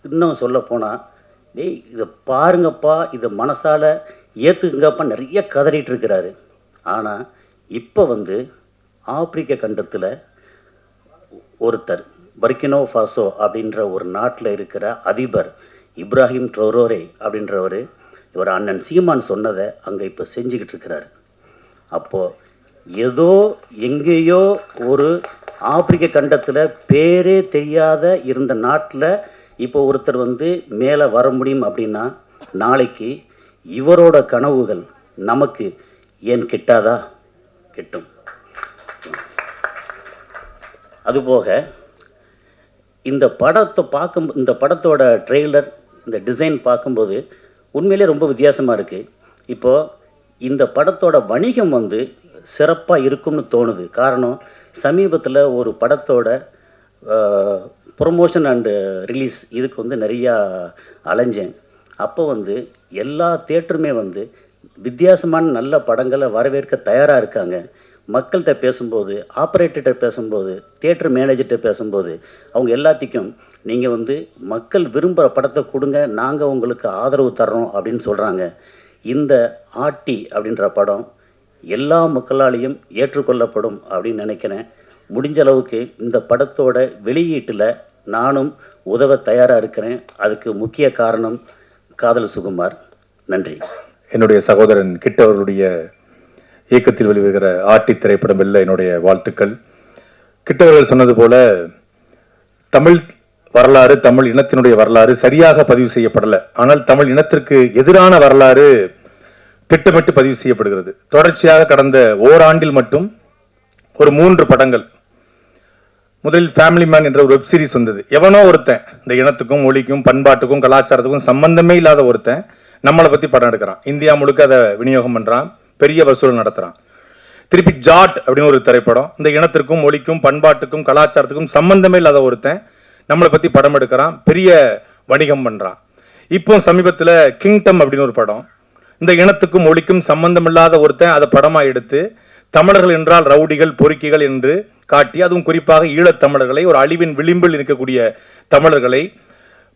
இன்னும் சொல்லப்போனால் டேய் இதை பாருங்கப்பா, இதை மனசால் ஏற்றுக்குங்கப்பா நிறைய கதறிட்டு இருக்கிறாரு. ஆனால் இப்போ வந்து ஆப்பிரிக்க கண்டத்தில் ஒருத்தர் பர்கினோ ஃபாசோ அப்படின்ற ஒரு நாட்டில் இருக்கிற அதிபர் இப்ராஹிம் ட்ரோரோரே அப்படின்றவர் இவர் அண்ணன் சீமான் சொன்னதை அங்கே இப்போ செஞ்சுக்கிட்டு இருக்கிறார். அப்போது ஏதோ எங்கேயோ ஒரு ஆப்பிரிக்க கண்டத்தில் பேரே தெரியாத இருந்த நாட்டில் இப்போ ஒருத்தர் வந்து மேலே வர முடியும் அப்படின்னா நாளைக்கு இவரோட கனவுகள் நமக்கு ஏன் கிட்டாதா? கிட்டும். அதுபோக இந்த படத்தோட ட்ரெய்லர், இந்த டிசைன் பார்க்கும்போது உண்மையிலே ரொம்ப வித்தியாசமாக இருக்குது. இப்போது இந்த படத்தோட வணிகம் வந்து சிறப்பாக இருக்கும்னு தோணுது. காரணம், சமீபத்தில் ஒரு படத்தோட ப்ரொமோஷன் அண்டு ரிலீஸ் இதுக்கு வந்து நிறையா அலைஞ்சேன். அப்போ வந்து எல்லா தியேட்டருமே வந்து வித்தியாசமான நல்ல படங்களை வரவேற்க தயாராக இருக்காங்க. மக்கள்கிட்ட பேசும்போது, ஆப்ரேட்டர்கிட்ட பேசும்போது, தியேட்டர் மேனேஜர்கிட்ட பேசும்போது அவங்க எல்லாத்துக்கும் நீங்கள் வந்து மக்கள் விரும்புகிற படத்தை கொடுங்க, நாங்கள் உங்களுக்கு ஆதரவு தர்றோம் அப்படின்னு சொல்கிறாங்க. இந்த ஆட்டி அப்படின்ற படம் எல்லா மக்களாலேயும் ஏற்றுக்கொள்ளப்படும் அப்படின்னு நினைக்கிறேன். முடிஞ்ச அளவுக்கு இந்த படத்தோட வெளியீட்டில் நானும் உதவ தயாராக இருக்கிறேன். அதுக்கு முக்கிய காரணம் காதல் சுகுமார். நன்றி. என்னுடைய சகோதரன் கிட்ட அவர்களுடைய இயக்கத்தில் வெளிவருகிற ஆட்டி திரைப்படம் வெல்ல என்னுடைய வாழ்த்துக்கள். கிட்டவர்கள் சொன்னது போல தமிழ் வரலாறு, தமிழ் இனத்தினுடைய வரலாறு சரியாக பதிவு செய்யப்படலை. ஆனால் தமிழ் இனத்திற்கு எதிரான வரலாறு திட்டமிட்டு பதிவு செய்யப்படுகிறது. தொடர்ச்சியாக கடந்த ஓராண்டில் மட்டும் ஒரு 3 படங்கள். முதலில் ஃபேமிலி மேன் என்ற ஒரு வெப் சீரிஸ் வந்தது. எவனோ ஒருத்தன் இந்த இனத்துக்கும், மொழிக்கும், பண்பாட்டுக்கும், கலாச்சாரத்துக்கும் சம்பந்தமே இல்லாத ஒருத்தன் நம்மளை பற்றி படம் எடுக்கிறான். இந்தியா முழுக்க அதை விநியோகம் பண்ணுறான், பெரிய வசூல் நடத்துகிறான். திருப்பி ஜாட் அப்படின்னு ஒரு திரைப்படம், இந்த இனத்திற்கும், மொழிக்கும், பண்பாட்டுக்கும், கலாச்சாரத்துக்கும் சம்பந்தமே இல்லாத ஒருத்தன் நம்மளை பற்றி படம் எடுக்கிறான், பெரிய வணிகம் பண்ணுறான். இப்போ சமீபத்தில் கிங்டம் அப்படின்னு ஒரு படம், இந்த இனத்துக்கும் மொழிக்கும் சம்பந்தம் இல்லாத ஒருத்தன் அதை படமாக எடுத்து தமிழர்கள் என்றால் ரவுடிகள், பொறுக்கிகள் என்று காட்டி, அதுவும் குறிப்பாக ஈழத்தமிழர்களை, ஒரு அழிவின் விளிம்பில் இருக்கக்கூடிய தமிழர்களை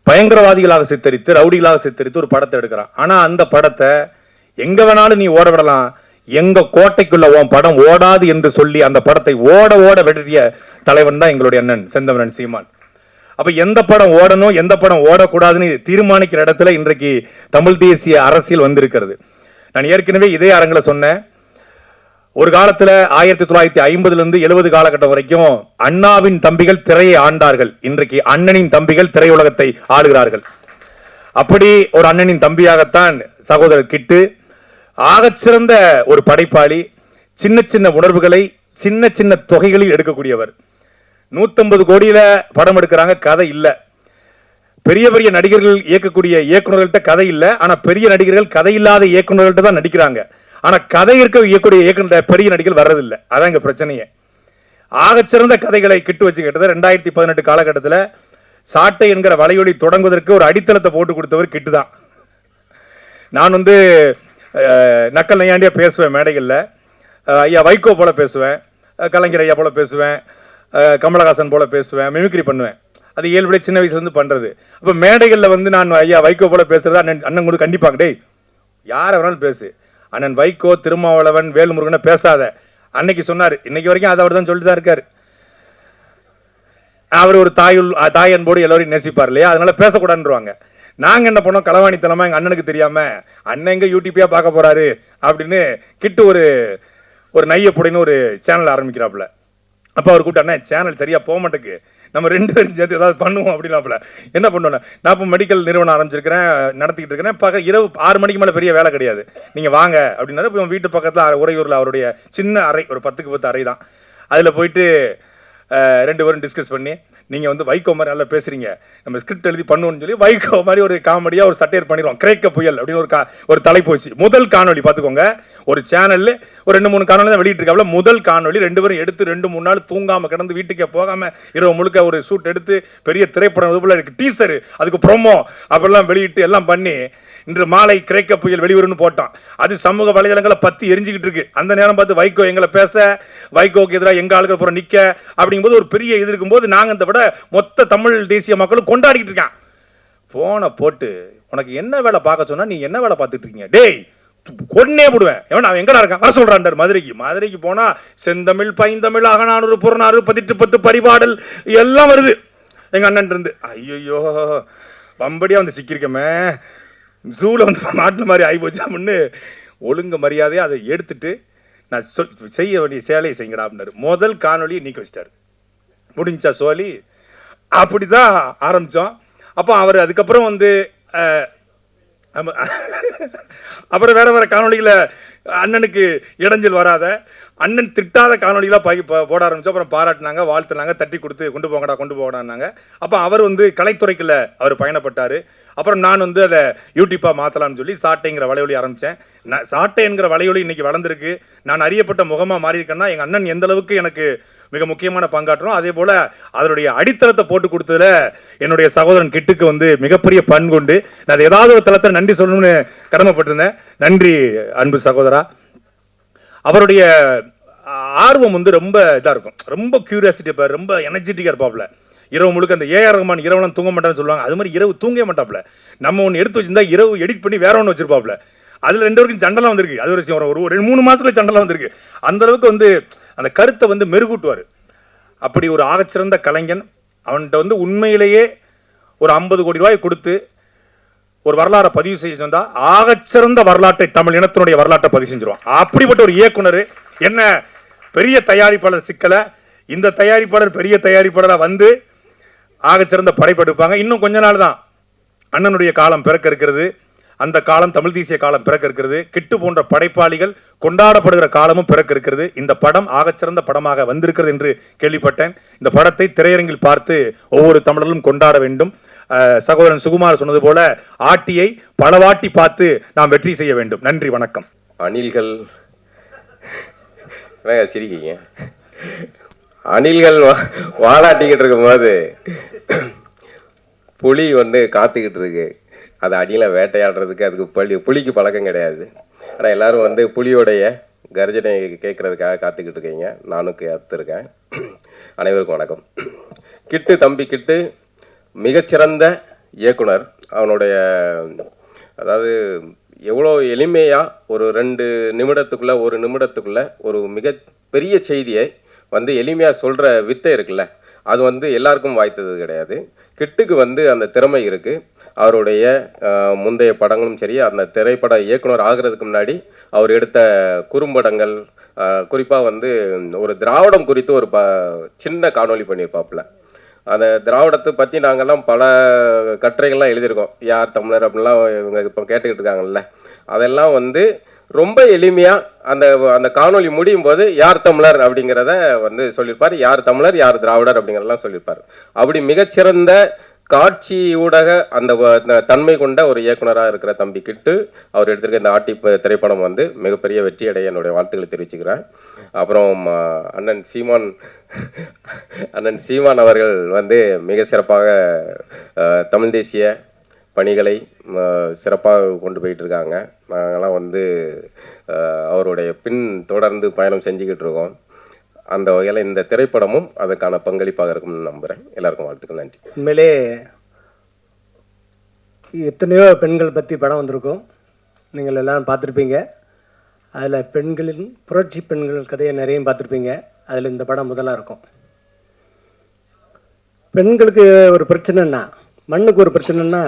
பயங்கரவாதிகளாக சித்தரித்து, ரவுடிகளாக சித்தரித்து ஒரு படத்தை எடுக்கிறான். ஆனால் அந்த படத்தை எங்க வேணாலும் நீ ஓட விடலாம், எங்க கோட்டைக்குள்ள உன் படம் ஓடாது என்று சொல்லி அந்த படத்தை ஓட வெற்றிய தலைவன் தான் எங்களுடைய அண்ணன் செந்தமிழன் சீமான். அப்ப எந்த படம் ஓடணும், எந்த படம் ஓடக்கூடாதுன்னு தீர்மானிக்கிற இடத்துல இன்றைக்கு தமிழ் தேசிய அரசியல் வந்திருக்கிறது. நான் ஏற்கனவே இதே அரங்கில் சொன்னேன், ஒரு காலத்துல 1950 70 காலகட்டம் வரைக்கும் அண்ணாவின் தம்பிகள் திரையை ஆண்டார்கள். இன்றைக்கு அண்ணனின் தம்பிகள் திரையுலகத்தை ஆளுகிறார்கள். அப்படி ஒரு அண்ணனின் தம்பியாகத்தான் சகோதரர் கிட்டு ஆகச்சிறந்த ஒரு படைப்பாளி. சின்ன சின்ன உணர்வுகளை சின்ன சின்ன தொகைகளில் எடுக்கக்கூடியவர். 150 கோடியில படம் எடுக்கிறாங்க, கதை இல்லை. பெரிய பெரிய நடிகர்கள் இயக்கக்கூடிய இயக்குநர்கள்ட்ட கதை இல்லை, ஆனா பெரிய நடிகர்கள் கதை இல்லாத இயக்குநர்கள்ட்ட தான் நடிக்கிறாங்க. ஆனா கதை இயக்கக்கூடிய இயக்குனர் பெரிய நடிகர்கள் வர்றதில்லை. அதான் இங்க பிரச்சனையே. ஆகச்சிறந்த கதைகளை கிட்டு வச்சு கேட்டது 2018 காலகட்டத்தில் சாட்டை என்கிற வலையொலி தொடங்குவதற்கு ஒரு அடித்தளத்தை போட்டு கொடுத்தவர் கிட்டு தான். நான் வந்து நக்கல் நையாண்டியா பேசுவேன் மேடைகளில். ஐயா வைகோ போல பேசுவேன், கலைஞர் ஐயா போல பேசுவேன், கமலஹாசன் போல பேசுவேன், மிமிக்ரி பண்ணுவேன். அது இயல்புடைய சின்ன வயசுலேருந்து பண்ணுறது. அப்போ மேடைகளில் வந்து நான் ஐயா வைகோ போல பேசுறது அண்ணன் கூட கண்டிப்பாங்க, டேய் யாரை வேணாலும் பேசு, அண்ணன் வைகோ திருமாவளவன் வேலுமுருகனை பேசாத அன்னைக்கு சொன்னார். இன்னைக்கு வரைக்கும் அதை அவர் தான் சொல்லிட்டு தான் இருக்காரு. அவர் ஒரு தாய் அன்போடு எல்லோரையும் நேசிப்பார் இல்லையா, அதனால பேசக்கூடாதுன்றாங்க. நாங்கள் என்ன பண்ணோம், களவாணித்தனமா எங்கள் அண்ணனுக்கு தெரியாம அண்ணன் எங்க யூடியூப்பியா பார்க்க போறாரு அப்படின்னு கிட்டு ஒரு நையப்புடின்னு ஒரு சேனல் ஆரம்பிக்கிறாப்புல. அப்போ அவர் கூப்பிட்டு, அண்ணன் சேனல் சரியா போக மாட்டேக்கு, நம்ம 2 பேரும் சேர்த்து ஏதாவது பண்ணுவோம் அப்படின்னாப்புல. என்ன பண்ணுவோம், நான் இப்போ மெடிக்கல் நிறுவனம் ஆரம்பிச்சிருக்கிறேன், நடத்திக்கிட்டு இருக்கிறேன். இரவு 6 மணிக்கு மேலே பெரிய வேலை கிடையாது, நீங்கள் வாங்க அப்படின்னாரு. இப்போ வீட்டு பக்கத்தில் உறையூரில் அவருடைய சின்ன அறை, ஒரு 10க்கு 10 அறை தான். அதில் போயிட்டு 2 பேரும் டிஸ்கஸ் பண்ணி, நீங்கள் வந்து வைகோ மாதிரி நல்லா பேசுறீங்க, நம்ம ஸ்கிரிப்ட் எழுதி பண்ணுவோம்னு சொல்லி வைகோ மாதிரி ஒரு காமெடியாக ஒரு சட்டையர் பண்ணிடுவோம். கிரேக்க புயல் அப்படின்னு ஒரு தலைப்பு வச்சு முதல் காணொலி பார்த்துக்கோங்க. ஒரு சேனல்ல ஒரு 2-3 காணொலி தான் வெளியிட்டிருக்காப்புல. முதல் காணொலி 2 பேரும் எடுத்து 2-3 நாள் தூங்காம கிடந்து வீட்டுக்கே போகாம இரவு முழுக்க ஒரு ஷூட் எடுத்து பெரிய திரைப்படம் இதுபோல இருக்கு, டீசர், அதுக்கு ப்ரோமோ அப்படிலாம் வெளியிட்டு எல்லாம் பண்ணி இன்று மாலை கிரேக்க புயல் வெளிவரும்னு போட்டோம். அது சமூக வலைதளங்களை பத்தி எரிஞ்சுக்கிட்டு இருக்கு. அந்த நேரம் பார்த்து வைகோ எங்களை பேச, வைகோக்கு எதிராக எங்க ஆளுக்கு அப்புறம் நிக்க அப்படிங்கும்போது ஒரு பெரிய இது இருக்கும்போது நாங்கள் இந்த விட மொத்த தமிழ் தேசிய மக்களும் கொண்டாடிக்கிட்டு இருக்கான். போனை போட்டு உனக்கு என்ன வேலை பார்க்க சொன்னா நீ என்ன வேலை பார்த்துட்டு இருக்கீங்க, டேய் கொன்னே போடுவேன், எவன் அவன் எங்கடா இருக்கான் வர சொல்றான். மதுரைக்கு போனா செந்தமிழ் பைந்தமிழ் அகநானூறு புறநானூறு 18 பரிபாடல் எல்லாம் வருது எங்க அண்ணன் இருந்து. ஐயோ வம்படியா வந்து சிக்கிருக்கமே, ஜூல வந்து மாட்டின மாதிரி ஆகி போச்சு அப்படின்னு ஒழுங்கு மரியாதையை அதை எடுத்துட்டு நான் செய்ய வேண்டிய சேலையை செய்யடா அப்படின்னாரு. முதல் காணொலியை நீக்கி வச்சிட்டாரு. முடிஞ்சா சோழி அப்படிதான் ஆரம்பிச்சோம். அப்போ அவர் அதுக்கப்புறம் வந்து அப்புறம் வேற காணொலிகளை அண்ணனுக்கு இடைஞ்சல் வராத, அண்ணன் திட்டாத காணொலிகளாக போட ஆரம்பிச்சோம். அப்புறம் பாராட்டினாங்க, வாழ்த்துனாங்க, தட்டி கொடுத்து கொண்டு போங்கடான்னாங்க. அப்போ அவர் வந்து கலைத்துறைக்குள்ள அவர் பயணப்பட்டார். அப்புறம் நான் வந்து அதை யூடியூப்பாக மாற்றலாம்னு சொல்லி சாட்டைங்கிற வலையொலி ஆரம்பித்தேன். சாட்டை என்கிற வலையொலி இன்னைக்கு வளர்ந்துருக்கு. நான் அறியப்பட்ட முகமாக மாறி இருக்கேன்னா எங்கள் அண்ணன் எந்த அளவுக்கு எனக்கு மிக முக்கியமான பங்காற்றும். அதே போல் அதனுடைய அடித்தளத்தை போட்டு கொடுத்ததுல என்னுடைய சகோதரன் கிட்டுக்கு வந்து மிகப்பெரிய பண்புண்டு. நான் ஏதாவது ஒரு தளத்தில் நன்றி சொல்லணும்னு கடமைப்பட்டிருந்தேன். நன்றி அன்பு சகோதரா. அவருடைய ஆர்வம் வந்து ரொம்ப இதாக இருக்கும், ரொம்ப கியூரியாசிட்டி இருப்பார், ரொம்ப எனர்ஜெட்டிக்காக இருப்பாப்ல. இரவு முழுக்க அந்த ஏஆர் ரஹ்மான் இரவுலாம் தூங்க மாட்டான்னு சொல்லுவாங்க, அது மாதிரி இரவு தூங்கவே மாட்டாப்ல. நம்ம ஒன்று எடுத்து வச்சிருந்தா இரவு எடிட் பண்ணி வேற ஒன்று வச்சிருப்பாப்ல. அதில் 2 பேருக்கும் சண்டெல்லாம் வந்திருக்கு. அது ஒரு 2-3 மாதத்துக்குள்ள சண்டெல்லாம் வந்திருக்கு. அந்த அளவுக்கு வந்து அந்த கருத்தை வந்து மெருகூட்டுவார். அப்படி ஒரு ஆகச்சிறந்த கலைஞன். அவன்கிட்ட வந்து உண்மையிலேயே ஒரு 50 கோடி ரூபாய் கொடுத்து ஒரு வரலாறை பதிவு செய்ய சொன்னா ஆகச்சிறந்த வரலாற்றை, தமிழ் இனத்தினுடைய வரலாற்றை பதிவு செஞ்சிருவான். அப்படிப்பட்ட ஒரு இயக்குனர். என்ன பெரிய தயாரிப்பாளர் சிக்கல, இந்த தயாரிப்பாளர் பெரிய தயாரிப்பாளராக வந்து ஆகச்சிறந்த படைப்பெடுப்பாங்க. இன்னும் கொஞ்ச நாள் தான் அண்ணனுடைய காலம் பிறக்க இருக்கிறது. அந்த காலம் தமிழ் தேசிய காலம் பிறக்க இருக்கிறது. கிட்டு போன்ற படைப்பாளிகள் கொண்டாடப்படுகிற காலமும் பிறக்க இருக்கிறது. இந்த படம் ஆகச்சிறந்த படமாக வந்திருக்கிறது என்று கேள்விப்பட்டேன். இந்த படத்தை திரையரங்கில் பார்த்து ஒவ்வொரு தமிழர்களும் கொண்டாட வேண்டும். சகோதரன் சுகுமார் சொன்னது போல ஆட்டியை பலவாட்டி பார்த்து நாம் வெற்றி செய்ய வேண்டும். நன்றி, வணக்கம். அணில்கள் சிரிக்கீங்க. அணில்கள் வாலாட்டிக்கிட்டு இருக்கும்போது புலி வந்து காத்துக்கிட்டு இருக்கு. அது அணிலை வேட்டையாடுறதுக்கு அதுக்கு புலிக்கு பழக்கம் கிடையாது. ஆனால் எல்லாரும் வந்து புலியோடைய கர்ஜனை கேட்கறதுக்காக காத்துக்கிட்டு இருக்கீங்க. நானும் காத்திருக்கேன். அனைவருக்கும் வணக்கம். கிட்டு தம்பி கிட்டு மிகச்சிறந்த இயக்குனர். அவனுடைய அதாவது எவ்வளோ எளிமையாக ஒரு 2 நிமிடத்துக்குள்ளே 1 நிமிடத்துக்குள்ளே ஒரு மிகப்பெரிய செய்தியை வந்து எளிமையாக சொல்கிற வித்தை இருக்குல்ல, அது வந்து எல்லாருக்கும் வாய்த்தது கிடையாது. கிட்டுக்கு வந்து அந்த திறமை இருக்குது. அவருடைய முந்தைய படங்களும் சரி, அந்த திரைப்பட இயக்குனர் ஆகிறதுக்கு முன்னாடி அவர் எடுத்த குறும்படங்கள், குறிப்பாக வந்து ஒரு திராவிடம் குறித்து ஒரு சின்ன காணொலி பண்ணியிருப்பாப்புல. அந்த திராவிடத்தை பற்றி நாங்கள்லாம் பல கட்டுரைகள்லாம் எழுதியிருக்கோம். யார் தமிழர் அப்படின்லாம் இவங்க இப்போ கேட்டுக்கிட்டு இருக்காங்கல்ல, அதெல்லாம் வந்து ரொம்ப எளிமையாக அந்த அந்த காணொலி முடியும் போது யார் தமிழர் அப்படிங்கிறத வந்து சொல்லியிருப்பார். யார் தமிழர் யார் திராவிடர் அப்படிங்கிறதெல்லாம் சொல்லியிருப்பார். அப்படி மிகச்சிறந்த காட்சி ஊடக அந்த தன்மை கொண்ட ஒரு இயக்குனராக இருக்கிற தம்பி கிட்டு அவர் எடுத்திருக்க இந்த ஆட்டி திரைப்படம் வந்து மிகப்பெரிய வெற்றி அடைய என்னுடைய வாழ்த்துக்களை தெரிவிச்சுக்கிறேன். அப்புறம் அண்ணன் சீமான் அவர்கள் வந்து மிக சிறப்பாக தமிழ் தேசிய பணிகளை சிறப்பாக கொண்டு போயிட்டு இருக்காங்க. நாங்கள்லாம் வந்து அவருடைய பின் தொடர்ந்து பயணம் செஞ்சுக்கிட்டு இருக்கோம். அந்த வகையில் இந்த திரைப்படமும் அதுக்கான பங்களிப்பாக இருக்கும்னு நம்புகிறேன். எல்லாருக்கும் வாழ்த்துக்கள், நன்றி. உண்மையிலே எத்தனையோ பெண்கள் பற்றி படம் வந்திருக்கும், நீங்கள் எல்லாம் பார்த்துருப்பீங்க. அதில் பெண்களின் புரட்சி பெண்கள் கதையை நிறைய பார்த்துருப்பீங்க. அதில் இந்த படம் முதலாக இருக்கும். பெண்களுக்கு ஒரு பிரச்சனைன்னா, மண்ணுக்கு ஒரு பிரச்சனைன்னா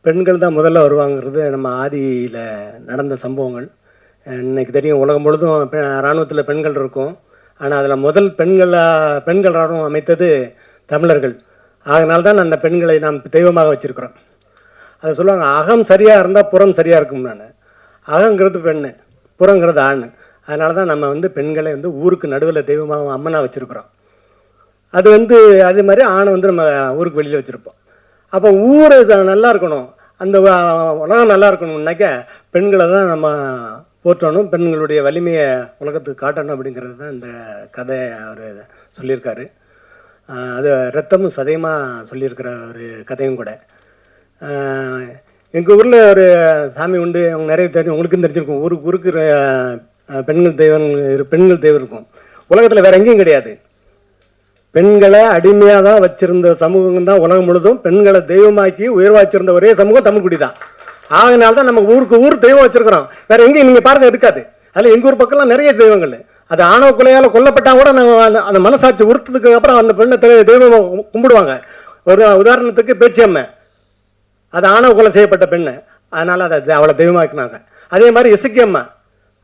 பெண்கள் தான் முதல்ல வருவாங்கிறது நம்ம ஆதியில் நடந்த சம்பவங்கள். இன்னைக்கு தெரியும், உலகம் முழுதும் இராணுவத்தில் பெண்கள் இருக்கும். ஆனால் அதில் முதல் பெண்கள் இராணுவம் அமைத்தது தமிழர்கள். அதனால்தான் அந்த பெண்களை நாம் தெய்வமாக வச்சுருக்கிறோம். அதை சொல்லுவாங்க, அகம் சரியாக இருந்தால் புறம் சரியாக இருக்கும். நான் அகங்கிறது பெண்ணு, புறங்கிறது ஆண். அதனால தான் நம்ம வந்து பெண்களை வந்து ஊருக்கு நடுவில் தெய்வமாக அம்மனாக வச்சுருக்குறோம். அது வந்து அதே மாதிரி ஆணை வந்து நம்ம ஊருக்கு வெளியில் வச்சுருப்போம். அப்போ ஊர் நல்லா இருக்கணும், அந்த உலகம் நல்லா இருக்கணும்னாக்க பெண்களை தான் நம்ம போற்றணும், பெண்களுடைய வலிமையை உலகத்துக்கு காட்டணும். அப்படிங்கிறது தான் இந்த கதை அவர் சொல்லியிருக்காரு. அது ரத்தமும் சதயமாக சொல்லியிருக்கிற ஒரு கதையும் கூட. எங்கள் ஊரில் ஒரு சாமி உண்டு, அவங்க நிறைய தெரியும், உங்களுக்கும் தெரிஞ்சிருக்கும். ஊருக்கு பெண்கள் தெய்வம் இருக்கும். உலகத்தில் வேறு எங்கேயும் கிடையாது. பெண்களை அடிமையாக தான் வச்சிருந்த சமூகம் தான் உலகம் முழுதும். பெண்களை தெய்வமாக்கி உயர்வா வச்சிருந்த ஒரே சமூகம் தமிழ்குடி தான். ஆகினால தான் நம்ம ஊர் தெய்வம் வச்சிருக்கிறோம். வேற எங்கேயும் நீங்கள் பாருங்க இருக்காது. அதில் எங்கள் ஊர் பக்கம்லாம் நிறைய தெய்வங்கள். அது ஆணவ கொலையால் கொல்லப்பட்டா கூட நாங்கள் அந்த மனசாட்சி உறுத்ததுக்கு அப்புறம் அந்த பெண்ணை தெய்வம் கும்பிடுவாங்க. ஒரு உதாரணத்துக்கு பேச்சியம்மை, அது ஆணவ கொலை செய்யப்பட்ட பெண்ணு, அதனால் அதை அவளை தெய்வமாக்கினாங்க. அதே மாதிரி இசக்கியம்மா,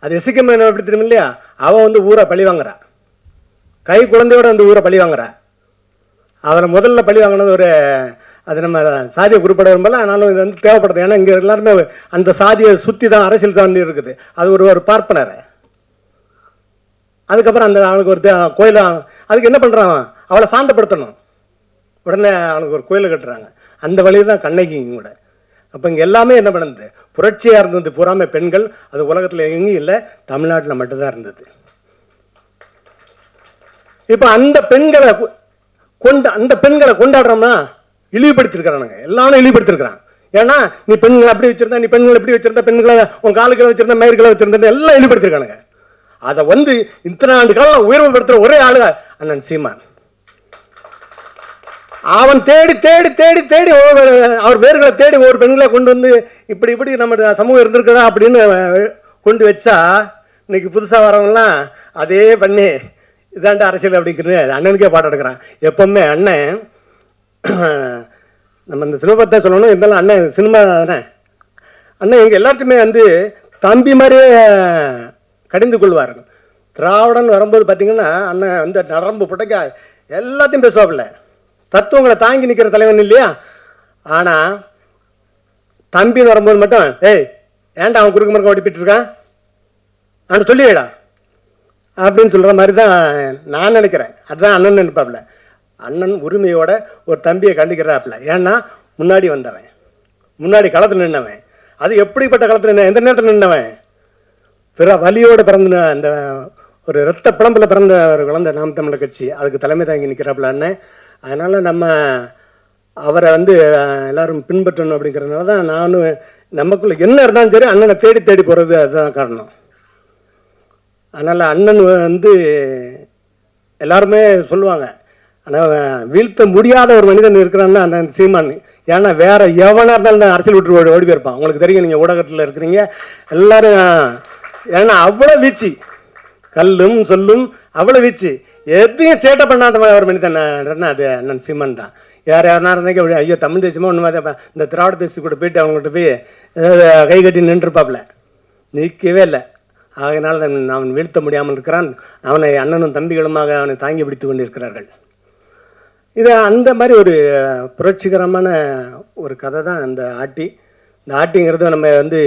அது இசக்கியம்மா என்ன எப்படி தெரியும் இல்லையா, அவள் வந்து ஊரை பழி வாங்குறா, கை குழந்தையோட அந்த ஊரை பழி வாங்குறா. அவரை முதல்ல பழி வாங்கினது ஒரு, அது நம்ம சாதியை குறிப்பிட விரும்பல, ஆனாலும் இது வந்து தேவைப்படுது. ஏன்னா இங்கே எல்லாருமே அந்த சாதியை சுற்றி தான் அரசியல் சார்ந்து இருக்குது. அது ஒரு பார்ப்பனர். அதுக்கப்புறம் அந்த அவனுக்கு ஒரு கோயிலை, அதுக்கு என்ன பண்ணுறான், அவளை சாந்தப்படுத்தணும். உடனே அவனுக்கு ஒரு கோயிலை கட்டுறாங்க. அந்த வழியில் தான் கண்ணகிங்க கூட. அப்போ இங்கே எல்லாமே என்ன பண்ணுது, புரட்சியாக இருந்தது பூராமே பெண்கள். அது உலகத்தில் எங்கேயும் இல்லை, தமிழ்நாட்டில் மட்டும்தான் இருந்தது. இப்போ அந்த பெண்களை கொண்டாடுறோம்னா இழிவுபடுத்திருக்கிறானுங்க, எல்லாரும் இழிவுபடுத்திருக்கிறான். ஏன்னா நீ பெண்களை அப்படி வச்சிருந்தா, நீ பெண்களை எப்படி வச்சிருந்தா, பெண்களை உன் காலுக்களை வச்சிருந்தா, மயிர்களை வச்சிருந்தா, எல்லாம் இழிவுபடுத்திருக்கானுங்க. அதை வந்து இத்தனை ஆண்டு காலம் உயர்வுபடுத்துகிற ஒரே ஆளு அண்ணன் சீமான். அவன் தேடி தேடி தேடி தேடி அவர் பேர்களை தேடி ஒவ்வொரு பெண்களை கொண்டு வந்து இப்படி நம்ம சமூகம் இருந்திருக்கிறா அப்படின்னு கொண்டு வச்சா, இன்னைக்கு புதுசாக வரவங்கலாம் அதே பண்ணி இதாண்ட அரசியல் அப்படிங்கிறது அண்ணனுக்கே பாடம் எடுக்கிறான். எப்பவுமே அண்ணன், நம்ம இந்த சினிமாத்தை சொல்லணும், இருந்தாலும் அண்ணன் சினிமா தானே. அண்ணன் எங்கள் எல்லாத்தையுமே வந்து தம்பி மாதிரியே கடிந்து கொள்வார்கள். திராவிடன் வரும்போது பார்த்தீங்கன்னா அண்ணன் வந்து நரம்பு புடைக்க எல்லாத்தையும் பேசுவாப்பில்ல, தத்துவங்களை தாங்கி நிற்கிற தலைவன் இல்லையா. ஆனால் தம்பின்னு வரும்போது மட்டும், ஏய் ஏன்டா அவன் குறுக்கு மறுக்க ஓடிப்பிட்டு இருக்கான் நான் சொல்லிடா அப்படின்னு சொல்கிற மாதிரி தான் நான் நினைக்கிறேன். அதுதான் அண்ணன் நினைப்பாப்புல. அண்ணன் உரிமையோட ஒரு தம்பியை கண்டிக்கிறாப்புல. ஏன்னா முன்னாடி வந்தவன், முன்னாடி களத்தில் நின்றவன். அது எப்படிப்பட்ட களத்தில் எந்த நேரத்தில் நின்றவன், வலியோடு பிறந்த அந்த ஒரு இரத்த பிளம்பில் பிறந்த ஒரு குழந்தை நாம் தமிழர் கட்சி, அதுக்கு தலைமை தாங்கி நிற்கிறாப்புல அண்ணன். அதனால் நம்ம அவரை வந்து எல்லாரும் பின்பற்றணும். அப்படிங்கிறதுனால தான் நானும், நமக்குள்ள என்ன இருந்தாலும் சரி அண்ணனை தேடி தேடி போகிறது அதுதான் காரணம். அதனால் அண்ணன் வந்து எல்லாருமே சொல்லுவாங்க, ஆனால் வீழ்த்த முடியாத ஒரு மனிதன் இருக்கிறான்னா அண்ணன் சீமான். ஏன்னா வேற எவனாக இருந்தாலும் அரசியல் விட்டு ஓடி போயிருப்பான். உங்களுக்கு தெரியும், நீங்கள் ஊடகத்தில் இருக்கிறீங்க எல்லாரும். ஏன்னா அவ்வளோ வீச்சு, கல்லும் சொல்லும் அவ்வளோ வீச்சு, எதையும் சேட்டை பண்ணாத ஒரு மனிதன் அது அண்ணன் சீமான் தான். யாருனா இருந்தாங்க, ஐயோ தமிழ் தேசமாக ஒன்று மாதிரி இந்த திராவிட தேசத்துக்கு கூட போயிட்டு அவங்ககிட்ட போய் கை கட்டி நின்றுப்பாப்புல, நிற்கவே இல்லை. ஆகையினால் அவன் வீழ்த்த முடியாமல் இருக்கிறான். அவனை அண்ணனும் தம்பிகளுமாக அவனை தாங்கி பிடித்து கொண்டிருக்கிறார்கள். இது அந்த மாதிரி ஒரு புரட்சிகரமான ஒரு கதை தான் அந்த ஆட்டி. இந்த ஆட்டிங்கிறது நம்ம வந்து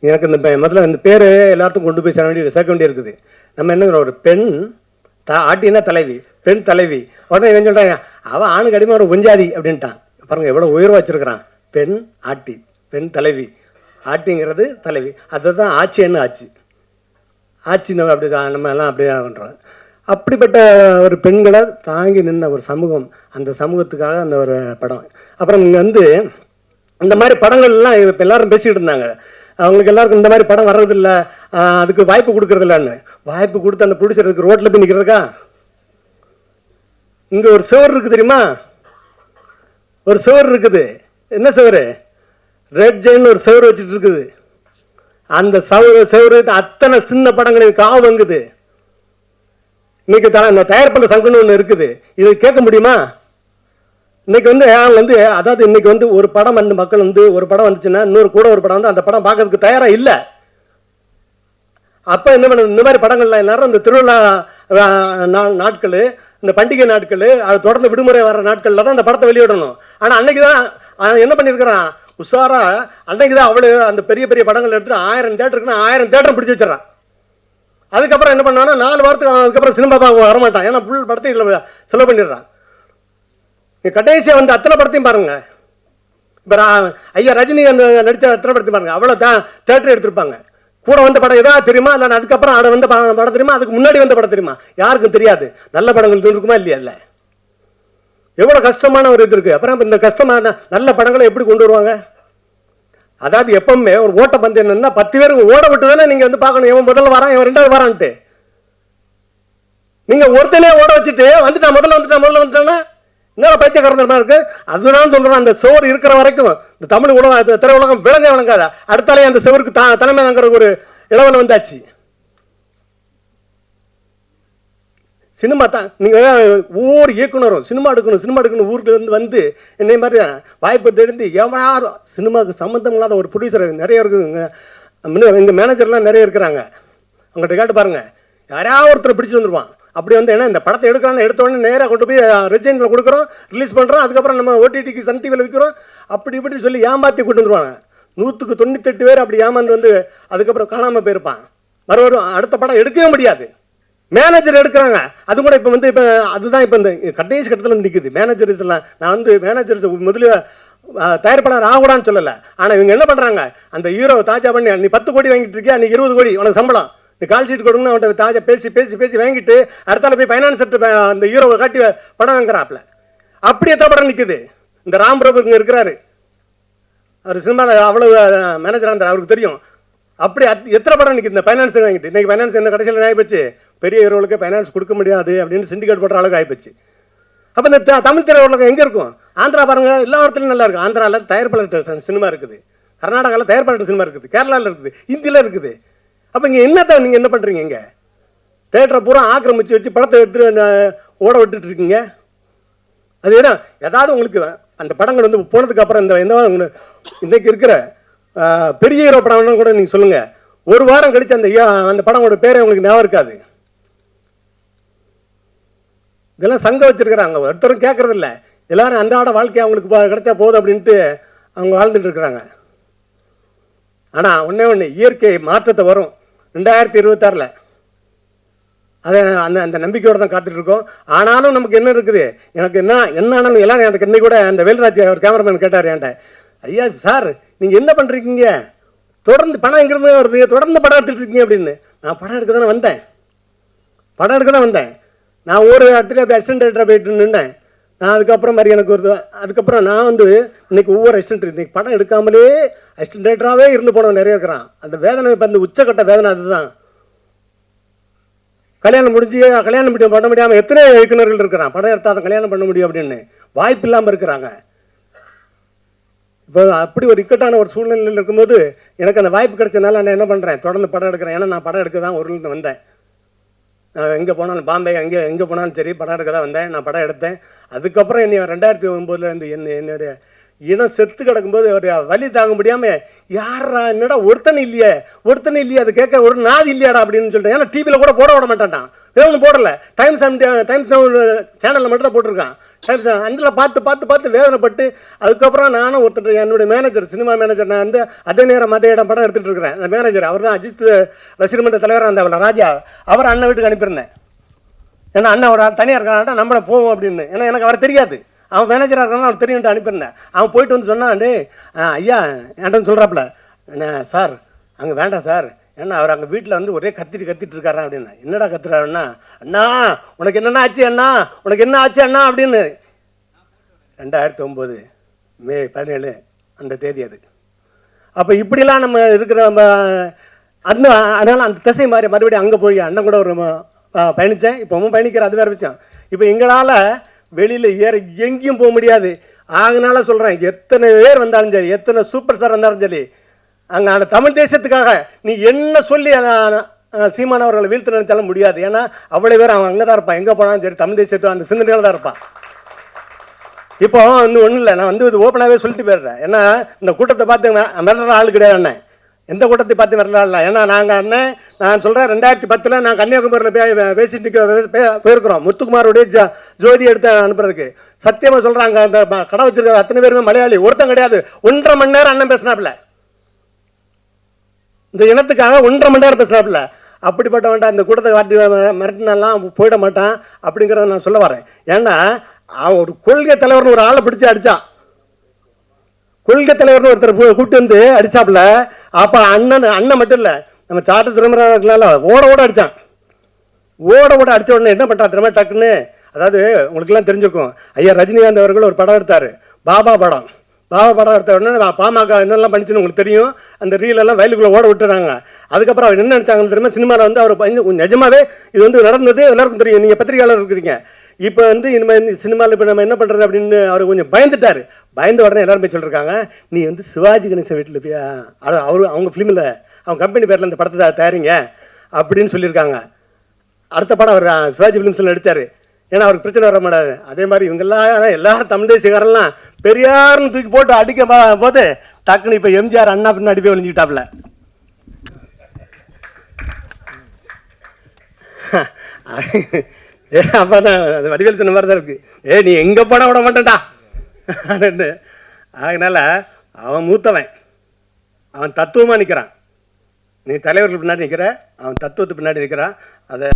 எனக்கு இந்த முதல்ல இந்த பேர் எல்லாத்துக்கும் கொண்டு போய் சேர்க்க வேண்டி இருக்குது. நம்ம என்ன ஒரு பெண் ஆட்டினா தலைவி, பெண் தலைவி. உடனே இவன் சொல்கிறாங்க, அவன் ஆணுக்கு அடிமை ஒரு ஒஞ்சாதி அப்படின்ட்டான். பாருங்கள் எவ்வளோ உயர்வாக வச்சுருக்கிறான். பெண் ஆட்டி, பெண் தலைவி, ஆட்டிங்கிறது தலைவி, அதுதான் ஆட்சின்னு ஆச்சு. ஆட்சி நம்ம அப்படி நம்ம எல்லாம் அப்படியே பண்ணுறோம். அப்படிப்பட்ட ஒரு பெண்களை தாங்கி நின்ற ஒரு சமூகம், அந்த சமூகத்துக்காக அந்த ஒரு படம். அப்புறம் இங்கே வந்து இந்த மாதிரி படங்கள்லாம் இப்போ எல்லாரும் பேசிக்கிட்டு இருந்தாங்க, அவங்களுக்கு எல்லாருக்கும் இந்த மாதிரி படம் வர்றதில்ல, அதுக்கு வாய்ப்பு கொடுக்குறதில்லன்னு. வாய்ப்பு கொடுத்து அந்த ப்ரொடியூசருக்கு ரோட்டில் போய் நிற்கிறதுக்கா? இங்கே ஒரு சுவர் இருக்குது தெரியுமா? ஒரு சுவர் இருக்குது. என்ன சுவர்? ரெட் ஜெயின் ஒரு சுவர் வச்சுட்டு இருக்குது. அந்த சுவரு அத்தனை சின்ன படங்களுக்கு காவு வாங்குது. இன்னைக்கு இந்த தயாரிப்பாளர் சங்கம்னு ஒன்று இருக்குது, இது கேட்க முடியுமா? இன்னைக்கு வந்து அதாவது இன்னைக்கு வந்து ஒரு படம் வந்து மக்கள் வந்து ஒரு படம் வந்துச்சுன்னா இன்னொரு கூட ஒரு படம் வந்து அந்த படம் பார்க்கறதுக்கு தயாராக இல்லை. அப்போ என்ன பண்ண, இந்த மாதிரி படங்கள்லாம் எல்லாரும் இந்த திருவிழா நாட்கள், இந்த பண்டிகை நாட்கள், அது தொடர்ந்து விடுமுறை வர நாட்களில் தான் அந்த படத்தை வெளியிடணும். ஆனால் அன்னைக்கு தான் என்ன பண்ணியிருக்கிறான் உஷாரா, அன்னைக்கு தான் அவ்வளோ அந்த பெரிய பெரிய படங்கள் எடுத்துட்டு 1000 தேட்டருக்குன்னா 1000 தேட்டரும் பிடிச்சி வச்சிடறான். அதுக்கப்புறம் என்ன பண்ணான்னா 4 வாரத்துக்கு அதுக்கப்புறம் சினிமா பார்க்க வரமாட்டான். ஏன்னா ஃபுல் படத்தையும் இதில் செலவு பண்ணிடுறான். கடைசியாக வந்து அத்தனை படத்தையும் பாருங்க. இப்போ ஐயா ரஜினி அந்த நடித்த அத்தனை படத்தையும் பாருங்க, அவ்வளோ தேட்டர் எடுத்திருப்பாங்க. கூட வந்த படம் எதாவது தெரியுமா? இல்லை அதுக்கப்புறம் அதை வந்த படம் தெரியுமா? அதுக்கு முன்னாடி வந்த படம் தெரியுமா? யாருக்கும் தெரியாது. நல்ல படங்கள் இருக்குமா இல்லையா? இல்லை, எவ்வளோ கஷ்டமான ஒரு இது இருக்குது. அப்புறம் இந்த கஷ்டமான நல்ல படங்களை எப்படி கொண்டு வருவாங்க? அதாவது எப்பவுமே ஒரு ஓட்ட பந்தயம் என்னன்னா 10 பேர் ஓட விட்டு தானே நீங்கள் வந்து பார்க்கணும், இவன் முதல்ல வரான் இவன் 2வது வரான்ட்டு. நீங்கள் ஒருத்தனே ஓட வச்சுட்டு முதல்ல வந்துட்டான்னா என்ன பைத்தியக்காரத்தனமா இருக்கு. அதுதான் சொல்கிறேன், அந்த சோறு இருக்கிற வரைக்கும் இந்த தமிழ் உலகம் திரையுலகம் விளங்காத. அடுத்தாலே அந்த சோருக்கு தலைமை தாங்கிற ஒரு இளவன் வந்தாச்சு. சினிமா தான். நீங்கள் ஒவ்வொரு இயக்குனரும் சினிமா எடுக்கணும் ஊருக்கு வந்து என்னை மாதிரி வாய்ப்பு தெரிந்து யாரும் சினிமாவுக்கு சம்மந்தம் இல்லாத ஒரு ப்ரொடியூசர் நிறைய இருக்குதுங்க. எங்கள் மேனேஜர்லாம் நிறைய இருக்கிறாங்க. அவங்கள்ட்ட கேட்டு பாருங்கள், யாராவது ஒருத்தர் பிடிச்சி வந்துடுவான். அப்படி வந்து ஏன்னா இந்த படத்தை எடுத்த உடனே நேராக கொண்டு போய் ரெஜினில் கொடுக்குறோம், ரிலீஸ் பண்ணுறோம், அதுக்கப்புறம் நம்ம ஓடிடிக்கு சன் டிவியில் விற்கிறோம், அப்படி இப்படி சொல்லி ஏமாற்றி கொண்டு வந்துடுவாங்க. 100க்கு 98 பேர் அப்படி ஏமாந்து வந்து அதுக்கப்புறம் காணாமல் போயிருப்பான். மறுபடியும் அடுத்த படம் எடுக்கவே முடியாது. மேனேஜர் எடுக்கிறாங்க, அது கூட இப்போ வந்து இப்போ அதுதான் இப்போ இந்த கடைசி கட்டத்தில் வந்து நிற்குது. மேனேஜர்ஸ் எல்லாம் நான் வந்து மேனேஜர்ஸ் முதல்ல தயாரிப்பாளர் ஆகக்கூடான்னு சொல்லலை. ஆனால் இவங்க என்ன பண்ணுறாங்க, அந்த ஹீரோவை தாஜா பண்ணி நீ 10 கோடி வாங்கிட்டு இருக்கியா, நீ 20 கோடி உனக்கு சம்பளம், நீ கால் ஷீட் கொடுங்கன்னு அவன்கிட்ட தாஜா பேசி வாங்கிட்டு அடுத்தால போய் ஃபைனான்ஸ் எடுத்து அந்த ஹீரோவை காட்டி படம் வாங்குறாப்புல. அப்படி எத்தனை படம் நிற்குது. இந்த ராம் பிரபு இங்கே இருக்கிறாரு, அவர் சினிமாவில் அவ்வளவு மேனேஜராக இருந்தார், அவருக்கு தெரியும். அப்படி எத்தனை படம் நிற்குது இந்த ஃபைனான்ஸ் வாங்கிட்டு. இன்றைக்கி ஃபைனான்ஸ் என்ன கடைசியில் ஆகிப்போச்சு, பெரிய ஹீரோவுக்கு ஃபைனான்ஸ் கொடுக்க முடியாது அப்படின்னு சிண்டிகேட் போடுற அளவுக்கு ஆகிப்போச்சு. அப்போ இந்த தமிழ் திரையுலகம் எங்கே இருக்கும்? ஆந்திரா பாருங்கள், எல்லா இடத்துலையும் நல்லா இருக்கும். ஆந்திராவில் தயாரிப்பாளர் சினிமா இருக்குது, கர்நாடகாவில் தயாரிப்பாளர் சினிமா இருக்குது, கேரளாவில் இருக்குது, இந்தியில் இருக்குது. அப்போ இங்கே என்னத்தான் நீங்கள் என்ன பண்ணுறீங்க? இங்கே தேட்டரை பூரா ஆக்கிரமிச்சு வச்சு படத்தை எடுத்துட்டு ஓட விட்டுட்டு இருக்கீங்க. அது ஏன்னா ஏதாவது உங்களுக்கு அந்த படங்கள் வந்து போனதுக்கு அப்புறம் இந்த இன்றைக்கு இருக்கிற பெரிய ஹீரோ படம்னு கூட நீங்கள் சொல்லுங்கள், ஒரு வாரம் கழிச்சு அந்த படங்களோட பேரை உங்களுக்கு ஞாபகம் இருக்காது. இதெல்லாம் சங்கம் வச்சிருக்கிறாங்க, ஒருத்தரும் கேட்கறது இல்லை. எல்லாரும் அன்றாட வாழ்க்கையை அவங்களுக்கு கிடைச்சா போதும் அப்படின்ட்டு அவங்க வாழ்ந்துட்டு இருக்கிறாங்க. ஆனால் ஒன்று இயற்கை மாற்றத்தை வரும் 2026. அதை அந்த நம்பிக்கையோடு தான் காத்துட்ருக்கோம். ஆனாலும் நமக்கு என்ன இருக்குது, எனக்கு என்ன ஆனாலும் எல்லாரும் எனக்கு இன்னைக்கு கூட அந்த வேல்ராஜ் அவர் கேமராமேன் கேட்டார் என்கிட்ட, ஐயா சார் நீங்கள் என்ன பண்ணுறீங்க, தொடர்ந்து படம் எங்கிறது வருது, தொடர்ந்து படம் எடுத்துகிட்டு இருக்கீங்க அப்படின்னு. நான் படம் எடுக்க தான் வந்தேன். நான் ஒரு இடத்துல அசிஸ்டன்ட் டைரக்டராக போயிட்டு நின்றேன். நான் அதுக்கப்புறம் மாதிரி எனக்கு அதுக்கப்புறம் நான் வந்து இன்னைக்கு ஒவ்வொரு அசிஸ்டன்ட் இன்னைக்கு படம் எடுக்காமலே அசிஸ்டன்ட் டைரக்டராகவே இருந்து போனவன் நிறைய இருக்கிறான். அந்த வேதனை இப்போ அந்த உச்சக்கட்ட வேதனை அதுதான். கல்யாணம் பண்ண முடியாமல் எத்தனை இயக்குநர்கள் இருக்கிறான், படம் எடுத்தால் கல்யாணம் பண்ண முடியும் அப்படின்னு வாய்ப்பு இல்லாமல் இருக்கிறாங்க. இப்போ அப்படி ஒரு இக்கட்டான ஒரு சூழ்நிலையில் இருக்கும்போது எனக்கு அந்த வாய்ப்பு கிடைச்சதுனால நான் என்ன பண்ணுறேன், தொடர்ந்து படம் எடுக்கிறேன். ஏன்னா நான் படம் எடுக்க தான் ஊர்லேருந்து வந்தேன். நான் எங்கே போனாலும் பாம்பே எங்கே போனாலும் சரி படம் எடுக்க தான் வந்தேன். நான் படம் எடுத்தேன். அதுக்கப்புறம் என்னை 2009 என்னுடைய இனம் செத்து கிடக்கும்போது ஒரு வலி தாங்க முடியாமல் யாரா என்னடா ஒருத்தனை இல்லையே அது கேட்க ஒரு நாதி இல்லையாடா அப்படின்னு சொல்லிட்டேன். ஏன்னா டிவியில் கூட போட விட மாட்டான்டான், வேணும் போடலை. டைம்ஸ் சேனலில் மட்டும் தான் போட்டிருக்கான். டைம்ஸ் அதில் பார்த்து வேதனைப்பட்டு அதுக்கப்புறம் நானும் ஒருத்தர் என்னுடைய மேனேஜர் சினிமா மேனேஜர், நான் வந்து அதே நேரம் அதே இடம் படம் எடுத்துகிட்டு இருக்கிறேன். அந்த மேனேஜர் அவர் தான் அஜித் ரசிகர் மன்ற தலைவராக இருந்தாவில் ராஜா, அவர் அண்ணன் வீட்டுக்கு அனுப்பியிருந்தேன். ஏன்னா அண்ணன் ஒரு தனியாக இருக்கான்டா நம்மளை போவோம் அப்படின்னு. ஏன்னா எனக்கு அவர் தெரியாது, அவன் மேனேஜராக இருக்கான அவன் தெரியும்ட்டு அனுப்பியிருந்தேன். அவன் போயிட்டு வந்து சொன்னான், டே ஐயா என்கிட்ட சொல்கிறாப்புல, என்ன சார் அங்கே வேண்டாம் சார், ஏன்னா அவர் அங்கே வீட்டில் வந்து ஒரே கத்திட்டு இருக்காரா அப்படின்னா. என்னடா கத்துறாருன்னா, அண்ணா உனக்கு என்னென்ன ஆச்சு அண்ணா, உனக்கு என்ன ஆச்சு அண்ணா அப்படின்னு. 2009 மே 17 அந்த தேதி அது. அப்போ இப்படிலாம் நம்ம இருக்கிற அந்த அதனால் அந்த திசை மாதிரி மறுபடியும் அங்கே போய் அண்ணன் கூட ஒரு பயணித்தேன். இப்போவும் பயணிக்கிற, அது வேறு விஷயம். இப்போ எங்களால் வெளியில் ஏற எங்கேயும் போக முடியாது. அதனால சொல்கிறேன், எத்தனை பேர் வந்தாலும் சரி, எத்தனை சூப்பர் ஸ்டார் வந்தாலும் சரி, அங்கே அந்த தமிழ் தேசத்துக்காக நீ என்ன சொல்லி சீமான் அவர்களை வீழ்த்து நினைச்சாலும் முடியாது. ஏன்னா அவ்வளோ பேர் அவன் அங்கே தான் இருப்பான், எங்கே போனாலும் சரி தமிழ் தேசத்து அந்த சிந்தனையில் தான் இருப்பான். இப்போ இன்னும் ஒன்றும் இல்லை, நான் வந்து இது ஓப்பனாகவே சொல்லிட்டு போயிடுறேன். ஏன்னா இந்த கூட்டத்தை பார்த்து மிரட்டுற ஆள் கிடையாது அண்ணன், எந்த கூட்டத்தை பார்த்து மிரட்டல. ஏன்னா நாங்கள் அண்ணன் நான் சொல்கிறேன், 2010 நான் கன்னியாகுமரியில் பேசிட்டு போயிருக்கிறோம் முத்துக்குமாரோடைய ஜோதி எடுத்து அனுப்புறதுக்கு. சத்தியமாக சொல்கிறாங்க, அந்த கடை வச்சிருக்கிற அத்தனை பேருமே மலையாளி, ஒருத்தன் கிடையாது. 1.5 மணி நேரம் அண்ணன் பேசினாப்புல, இந்த இனத்துக்காக 1.5 மணி நேரம் பேசினாப்புல. அப்படிப்பட்ட வேண்டாம் இந்த கூட்டத்தை காட்டி மிரட்டினாலாம் போயிட மாட்டான் அப்படிங்கிறத நான் சொல்ல வரேன். ஏன்னா அவன் ஒரு கொள்கை தலைவர்னு ஒரு ஆளை பிடிச்சி அடித்தான், கொள்கை தலைவர்னு ஒருத்தர் கூப்பிட்டு வந்து அடித்தாப்புல. அப்போ அண்ணன் மட்டும் இல்லை, நம்ம சாட்ட திருமணம் ஓட அடித்தான். ஓட அடித்த உடனே என்ன பண்ணுறான் திரும்ப டக்குன்னு, அதாவது உங்களுக்குலாம் தெரிஞ்சுக்கும், ஐயா ரஜினிகாந்த் அவர்கள் ஒரு படம் எடுத்தார், பாபா படம் எடுத்த உடனே பாமக என்னெல்லாம் பண்ணிச்சுன்னு உங்களுக்கு தெரியும். அந்த ரீலெல்லாம் வயலுக்குள்ளே ஓட விட்டுறாங்க. அதுக்கப்புறம் அவர் என்ன நினச்சாங்கன்னு தெரியுமா, சினிமாவில் வந்து அவர் நிஜமாவே இது வந்து நடந்தது எல்லாருக்கும் தெரியும், நீங்கள் பத்திரிகையாளர் இருக்கிறீங்க. இப்போ வந்து இனிமேல் சினிமாவில் இப்போ நம்ம என்ன பண்ணுறது அப்படின்னு அவர் கொஞ்சம் பயந்துட்டார். பயந்த உடனே எல்லாரும் போய் சொல்லியிருக்காங்க, நீ வந்து சிவாஜி கணேசன் வீட்டில் போய் அவங்க ஃபிலிமில் அவங்க கம்பெனி பேரில் இந்த படத்தை தயாரிங்க அப்படின்னு சொல்லியிருக்காங்க. அடுத்த படம் அவர் சிவாஜி ஃபிலிம்ஸில் நடித்தார். ஏன்னா அவருக்கு பிரச்சனை வர மாட்டாரு. அதே மாதிரி இவங்கெல்லாம் எல்லாரும் தமிழ் தேசியக்காரெல்லாம் பெரியார்னு தூக்கி போட்டு அடிக்க போது டக்குன்னு இப்போ எம்ஜிஆர் அண்ணா பின்னாடி போய் ஒழிஞ்சுக்கிட்டாப்புல. அப்போ தான் வடிவேல் சொன்ன மாதிரி தான் இருக்குது, நீ எங்கே போனால் விட மாட்டேன்டா. அதனால் அவன் மூத்தவன், அவன் தத்துவமாக நிற்கிறான். நீ தலைவர்கள் பின்னாடி நிற்கிற, அவன் தத்துவத்துக்கு பின்னாடி நிற்கிறான். அதை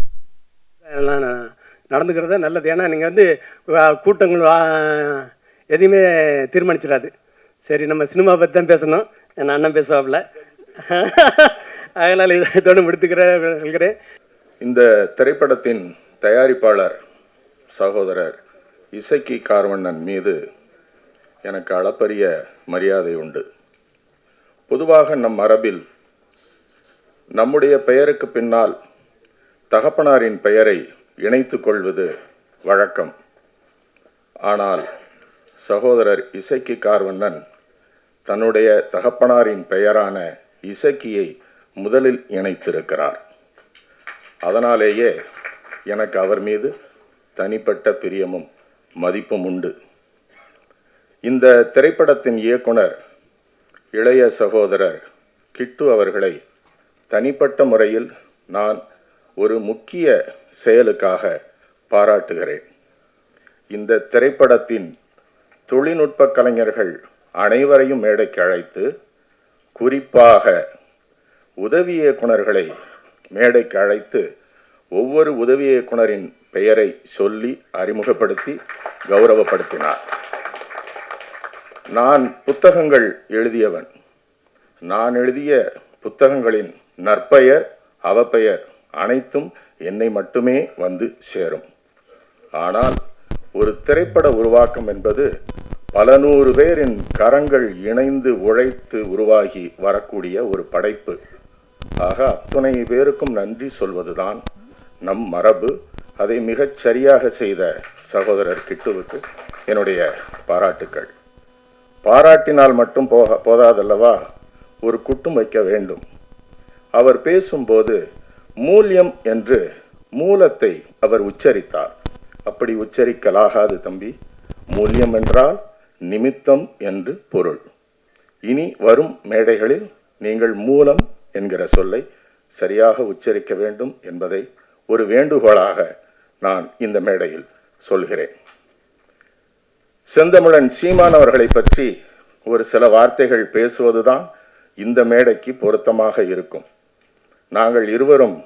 நடந்துக்கிறது நல்லது. ஏன்னா நீங்கள் வந்து கூட்டங்கள் எதையுமே தீர்மானிச்சிடாது. சரி, நம்ம சினிமா பற்றி தான் பேசணும், என் அண்ணன் பேசுவாப்புல. அதனால் இதோடு முடித்துக்கிறேன். இந்த திரைப்படத்தின் தயாரிப்பாளர் சகோதரர் இசக்கி கார்வண்ணன் மீது எனக்கு அளப்பரிய மரியாதை உண்டு. பொதுவாக நம் மரபில் நம்முடைய பெயருக்கு பின்னால் தகப்பனாரின் பெயரை இணைத்து கொள்வது வழக்கம். ஆனால் சகோதரர் இசக்கி கார்வண்ணன் தன்னுடைய தகப்பனாரின் பெயரான இசக்கியை முதலில் இணைத்திருக்கிறார். அதனாலேயே எனக்கு அவர் மீது தனிப்பட்ட பிரியமும் மதிப்பும் உண்டு. இந்த திரைப்படத்தின் இயக்குனர் இளைய சகோதரர் கிட்டு அவர்களை தனிப்பட்ட முறையில் நான் ஒரு முக்கிய செயலுக்காக பாராட்டுகிறேன். இந்த திரைப்படத்தின் தொழில்நுட்ப கலைஞர்கள் அனைவரையும் மேடைக்கு அழைத்து, குறிப்பாக உதவி இயக்குனர்களை மேடைக்கு அழைத்து ஒவ்வொரு உதவி இயக்குனரின் பெயரை சொல்லி அறிமுகப்படுத்தி கௌரவப்படுத்தினார். நான் புத்தகங்கள் எழுதியவன். நான் எழுதிய புத்தகங்களின் நற்பெயர் அவப்பெயர் அனைத்தும் என்னை மட்டுமே வந்து சேரும். ஆனால் ஒரு திரைப்பட உருவாக்கம் என்பது பல நூறு பேரின் கரங்கள் இணைந்து உழைத்து உருவாகி வரக்கூடிய ஒரு படைப்பு. ஆக அத்துணை பேருக்கும் நன்றி சொல்வதுதான் நம் மரபு. அதை மிகச் சரியாக செய்த சகோதரர் கிட்டுவுக்கு என்னுடைய பாராட்டுக்கள். பாராட்டினால் மட்டும் போதாதல்லவா, ஒரு குட்டும் வைக்க வேண்டும். அவர் பேசும்போது மூல்யம் என்று மூலத்தை அவர் உச்சரித்தார். அப்படி உச்சரிக்கலாகாது தம்பி. மூல்யம் என்றால் நிமித்தம் என்று பொருள். இனி வரும் மேடைகளில் நீங்கள் மூலம் என்கிற சொல்லை சரியாக உச்சரிக்க வேண்டும் என்பதை ஒரு வேண்டுகோளாக நான் இந்த மேடையில் சொல்கிறேன். செந்தமிழன் சீமான் அவர்களை பற்றி ஒரு சில வார்த்தைகள் பேசுவதுதான் இந்த மேடைக்கு பொருத்தமாக இருக்கும். நாங்கள் இருவரும்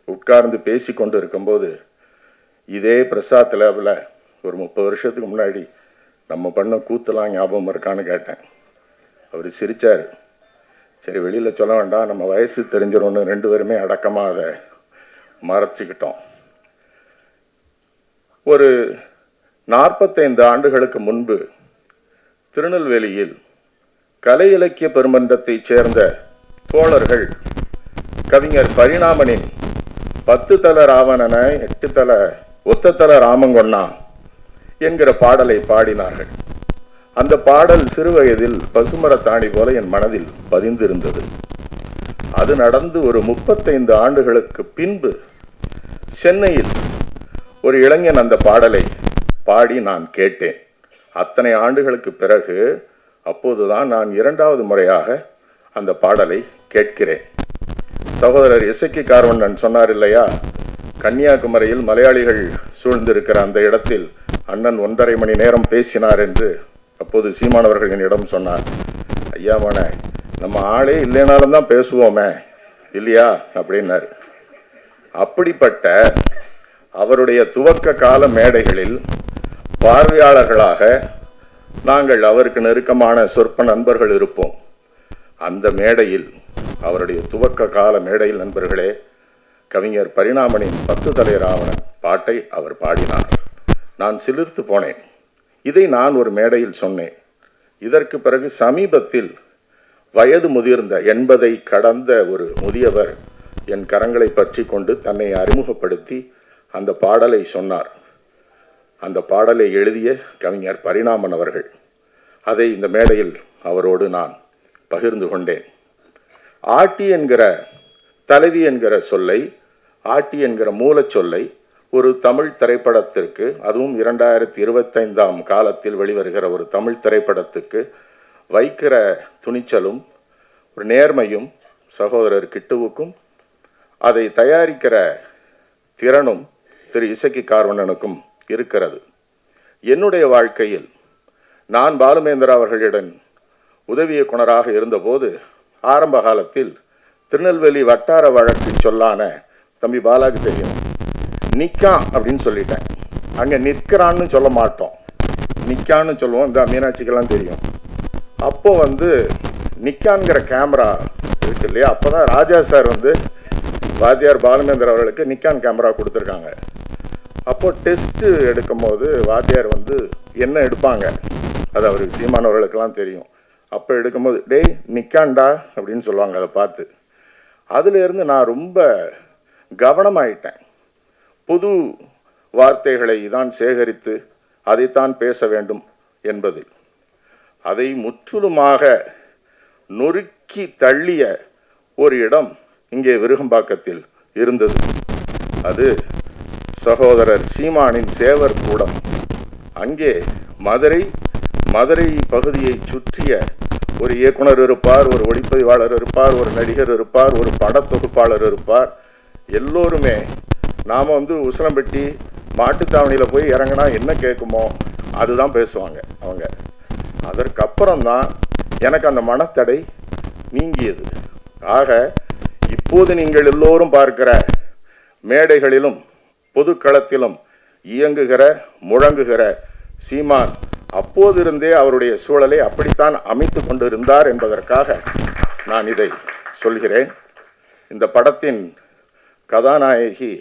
உட்கார்ந்து பேசி கொண்டு இருக்கும்போது இதே பிரசாத் லேபில் ஒரு 30 வருஷத்துக்கு முன்னாடி நம்ம பண்ண கூத்துலாம் ஞாபகம் இருக்கான்னு கேட்டேன். அவர் சிரித்தார். சரி வெளியில் சொல்ல வேண்டாம், நம்ம வயசு தெரிஞ்சிடும்னு 2 பேருமே அடக்கமாக அதை மறைச்சிக்கிட்டோம். ஒரு 45 ஆண்டுகளுக்கு முன்பு திருநெல்வேலியில் கலை இலக்கிய பெருமன்றத்தைச் சேர்ந்த தோழர்கள் கவிஞர் பரிணாமனின் 10 தல ராவணன 8 தல ஒத்த தல ராமங்கொண்ணா என்கிற பாடலை பாடினார்கள். அந்த பாடல் சிறுவயதில் பசுமரத்தாணி போல என் மனதில் பதிந்திருந்தது. அது நடந்து ஒரு 35 ஆண்டுகளுக்கு பின்பு சென்னையில் ஒரு இளைஞன் அந்த பாடலை பாடி நான் கேட்டேன். அத்தனை ஆண்டுகளுக்கு பிறகு அப்போதுதான் நான் 2வது முறையாக அந்த பாடலை கேட்கிறேன். சகோதரர் இசக்கி கார்வண்ணன் சொன்னார் இல்லையா, கன்னியாகுமரியில் மலையாளிகள் சூழ்ந்திருக்கிற அந்த இடத்தில் அண்ணன் 1.5 மணி நேரம் பேசினார் என்று அப்போது சீமானவர்கள் என்னிடம் சொன்னார். ஐயாமன நம்ம ஆளே இல்லைனாலும் தான் பேசுவோமே இல்லையா அப்படின்னாரு. அப்படிப்பட்ட அவருடைய துவக்க கால மேடைகளில் பார்வையாளர்களாக நாங்கள் அவருக்கு நெருக்கமான சொற்ப நண்பர்கள் இருப்போம். அந்த மேடையில், அவருடைய துவக்க கால மேடையில் நண்பர்களே, கவிஞர் பரிணாமனின் 10 தலை ராவணன் பாட்டை அவர் பாடினார். நான் சிலிர்த்து போனேன். இதை நான் ஒரு மேடையில் சொன்னேன். இதற்கு பிறகு சமீபத்தில் வயது முதிர்ந்த 80 கடந்த ஒரு முதியவர் என் கரங்களை பற்றி கொண்டு தன்னை அறிமுகப்படுத்தி அந்த பாடலை சொன்னார். அந்த பாடலை எழுதிய கவிஞர் பரிணாமன் அவர்கள். அதை இந்த மேடையில் அவரோடு நான் பகிர்ந்து கொண்டேன். ஆட்டி என்கிற தலைவி என்கிற சொல்லை, ஆட்டி என்கிற மூலச் சொல்லை ஒரு தமிழ் திரைப்படத்திற்கு, அதுவும் 2025 காலத்தில் வெளிவருகிற ஒரு தமிழ் திரைப்படத்துக்கு வைக்கிற துணிச்சலும் ஒரு நேர்மையும் சகோதரர் கிட்டுவுக்கும் அதை தயாரிக்கிற திறனும் திரு இசக்கி கார்வண்ணனுக்கும் இருக்கிறது. என்னுடைய வாழ்க்கையில் நான் பாலுமேந்திரா அவர்களிடம் உதவி இயக்குனராக இருந்தபோது ஆரம்ப காலத்தில் திருநெல்வேலி வட்டார வழக்கு சொல்லான தம்பி பாலாக்கு தெரியும், நிக்கான் அப்படின்னு சொல்லிட்டேன். அங்கே நிற்கிறான்னு சொல்ல மாட்டோம், நிக்கான்னு சொல்லுவோம். இந்த மீனாட்சிக்கெல்லாம் தெரியும். அப்போ நிக்கான்கிற கேமரா இருக்கு இல்லையா, அப்போ தான் ராஜா சார் வாத்தியார் பாலுமேந்திரா அவர்களுக்கு நிக்கான் கேமரா கொடுத்துருக்காங்க. அப்போது டெஸ்ட்டு எடுக்கும் போது வாத்தியார் என்ன எடுப்பாங்க, அது அவருக்கு சீமானவர்களுக்கெல்லாம் தெரியும். அப்போ எடுக்கும்போது டேய் நிக்காண்டா அப்படின்னு சொல்லுவாங்க. அதை பார்த்து அதிலிருந்து நான் ரொம்ப கவனமாயிட்டேன். புது வார்த்தைகளை தான் சேகரித்து அதைத்தான் பேச வேண்டும் என்பதில். அதை முற்றிலுமாக நொறுக்கி தள்ளிய ஒரு இடம் இங்கே விருகம்பாக்கத்தில் இருந்தது. அது சகோதரர் சீமானின் சேவர் கூடம். அங்கே மதுரை பகுதியை சுற்றிய ஒரு இயக்குனர் இருப்பார், ஒரு ஒளிப்பதிவாளர் இருப்பார், ஒரு நடிகர் இருப்பார், ஒரு படத்தொகுப்பாளர் இருப்பார். எல்லோருமே நாம் உசிலம்பட்டி மாட்டுத்தாவணியில் போய் இறங்கினா என்ன கேட்குமோ அதுதான் பேசுவாங்க அவங்க. அதற்கப்புறம்தான் எனக்கு அந்த மனத்தடை நீங்கியது. ஆக இப்போது நீங்கள் எல்லோரும் பார்க்கிற மேடைகளிலும் பொதுக்களத்திலும் இயங்குகிற முழங்குகிற சீமான் அப்போதிருந்தே அவருடைய சூழலை அப்படித்தான் அமைத்து கொண்டிருந்தார் என்பதற்காக நான் இதை சொல்கிறேன். இந்த படத்தின் கதாநாயகி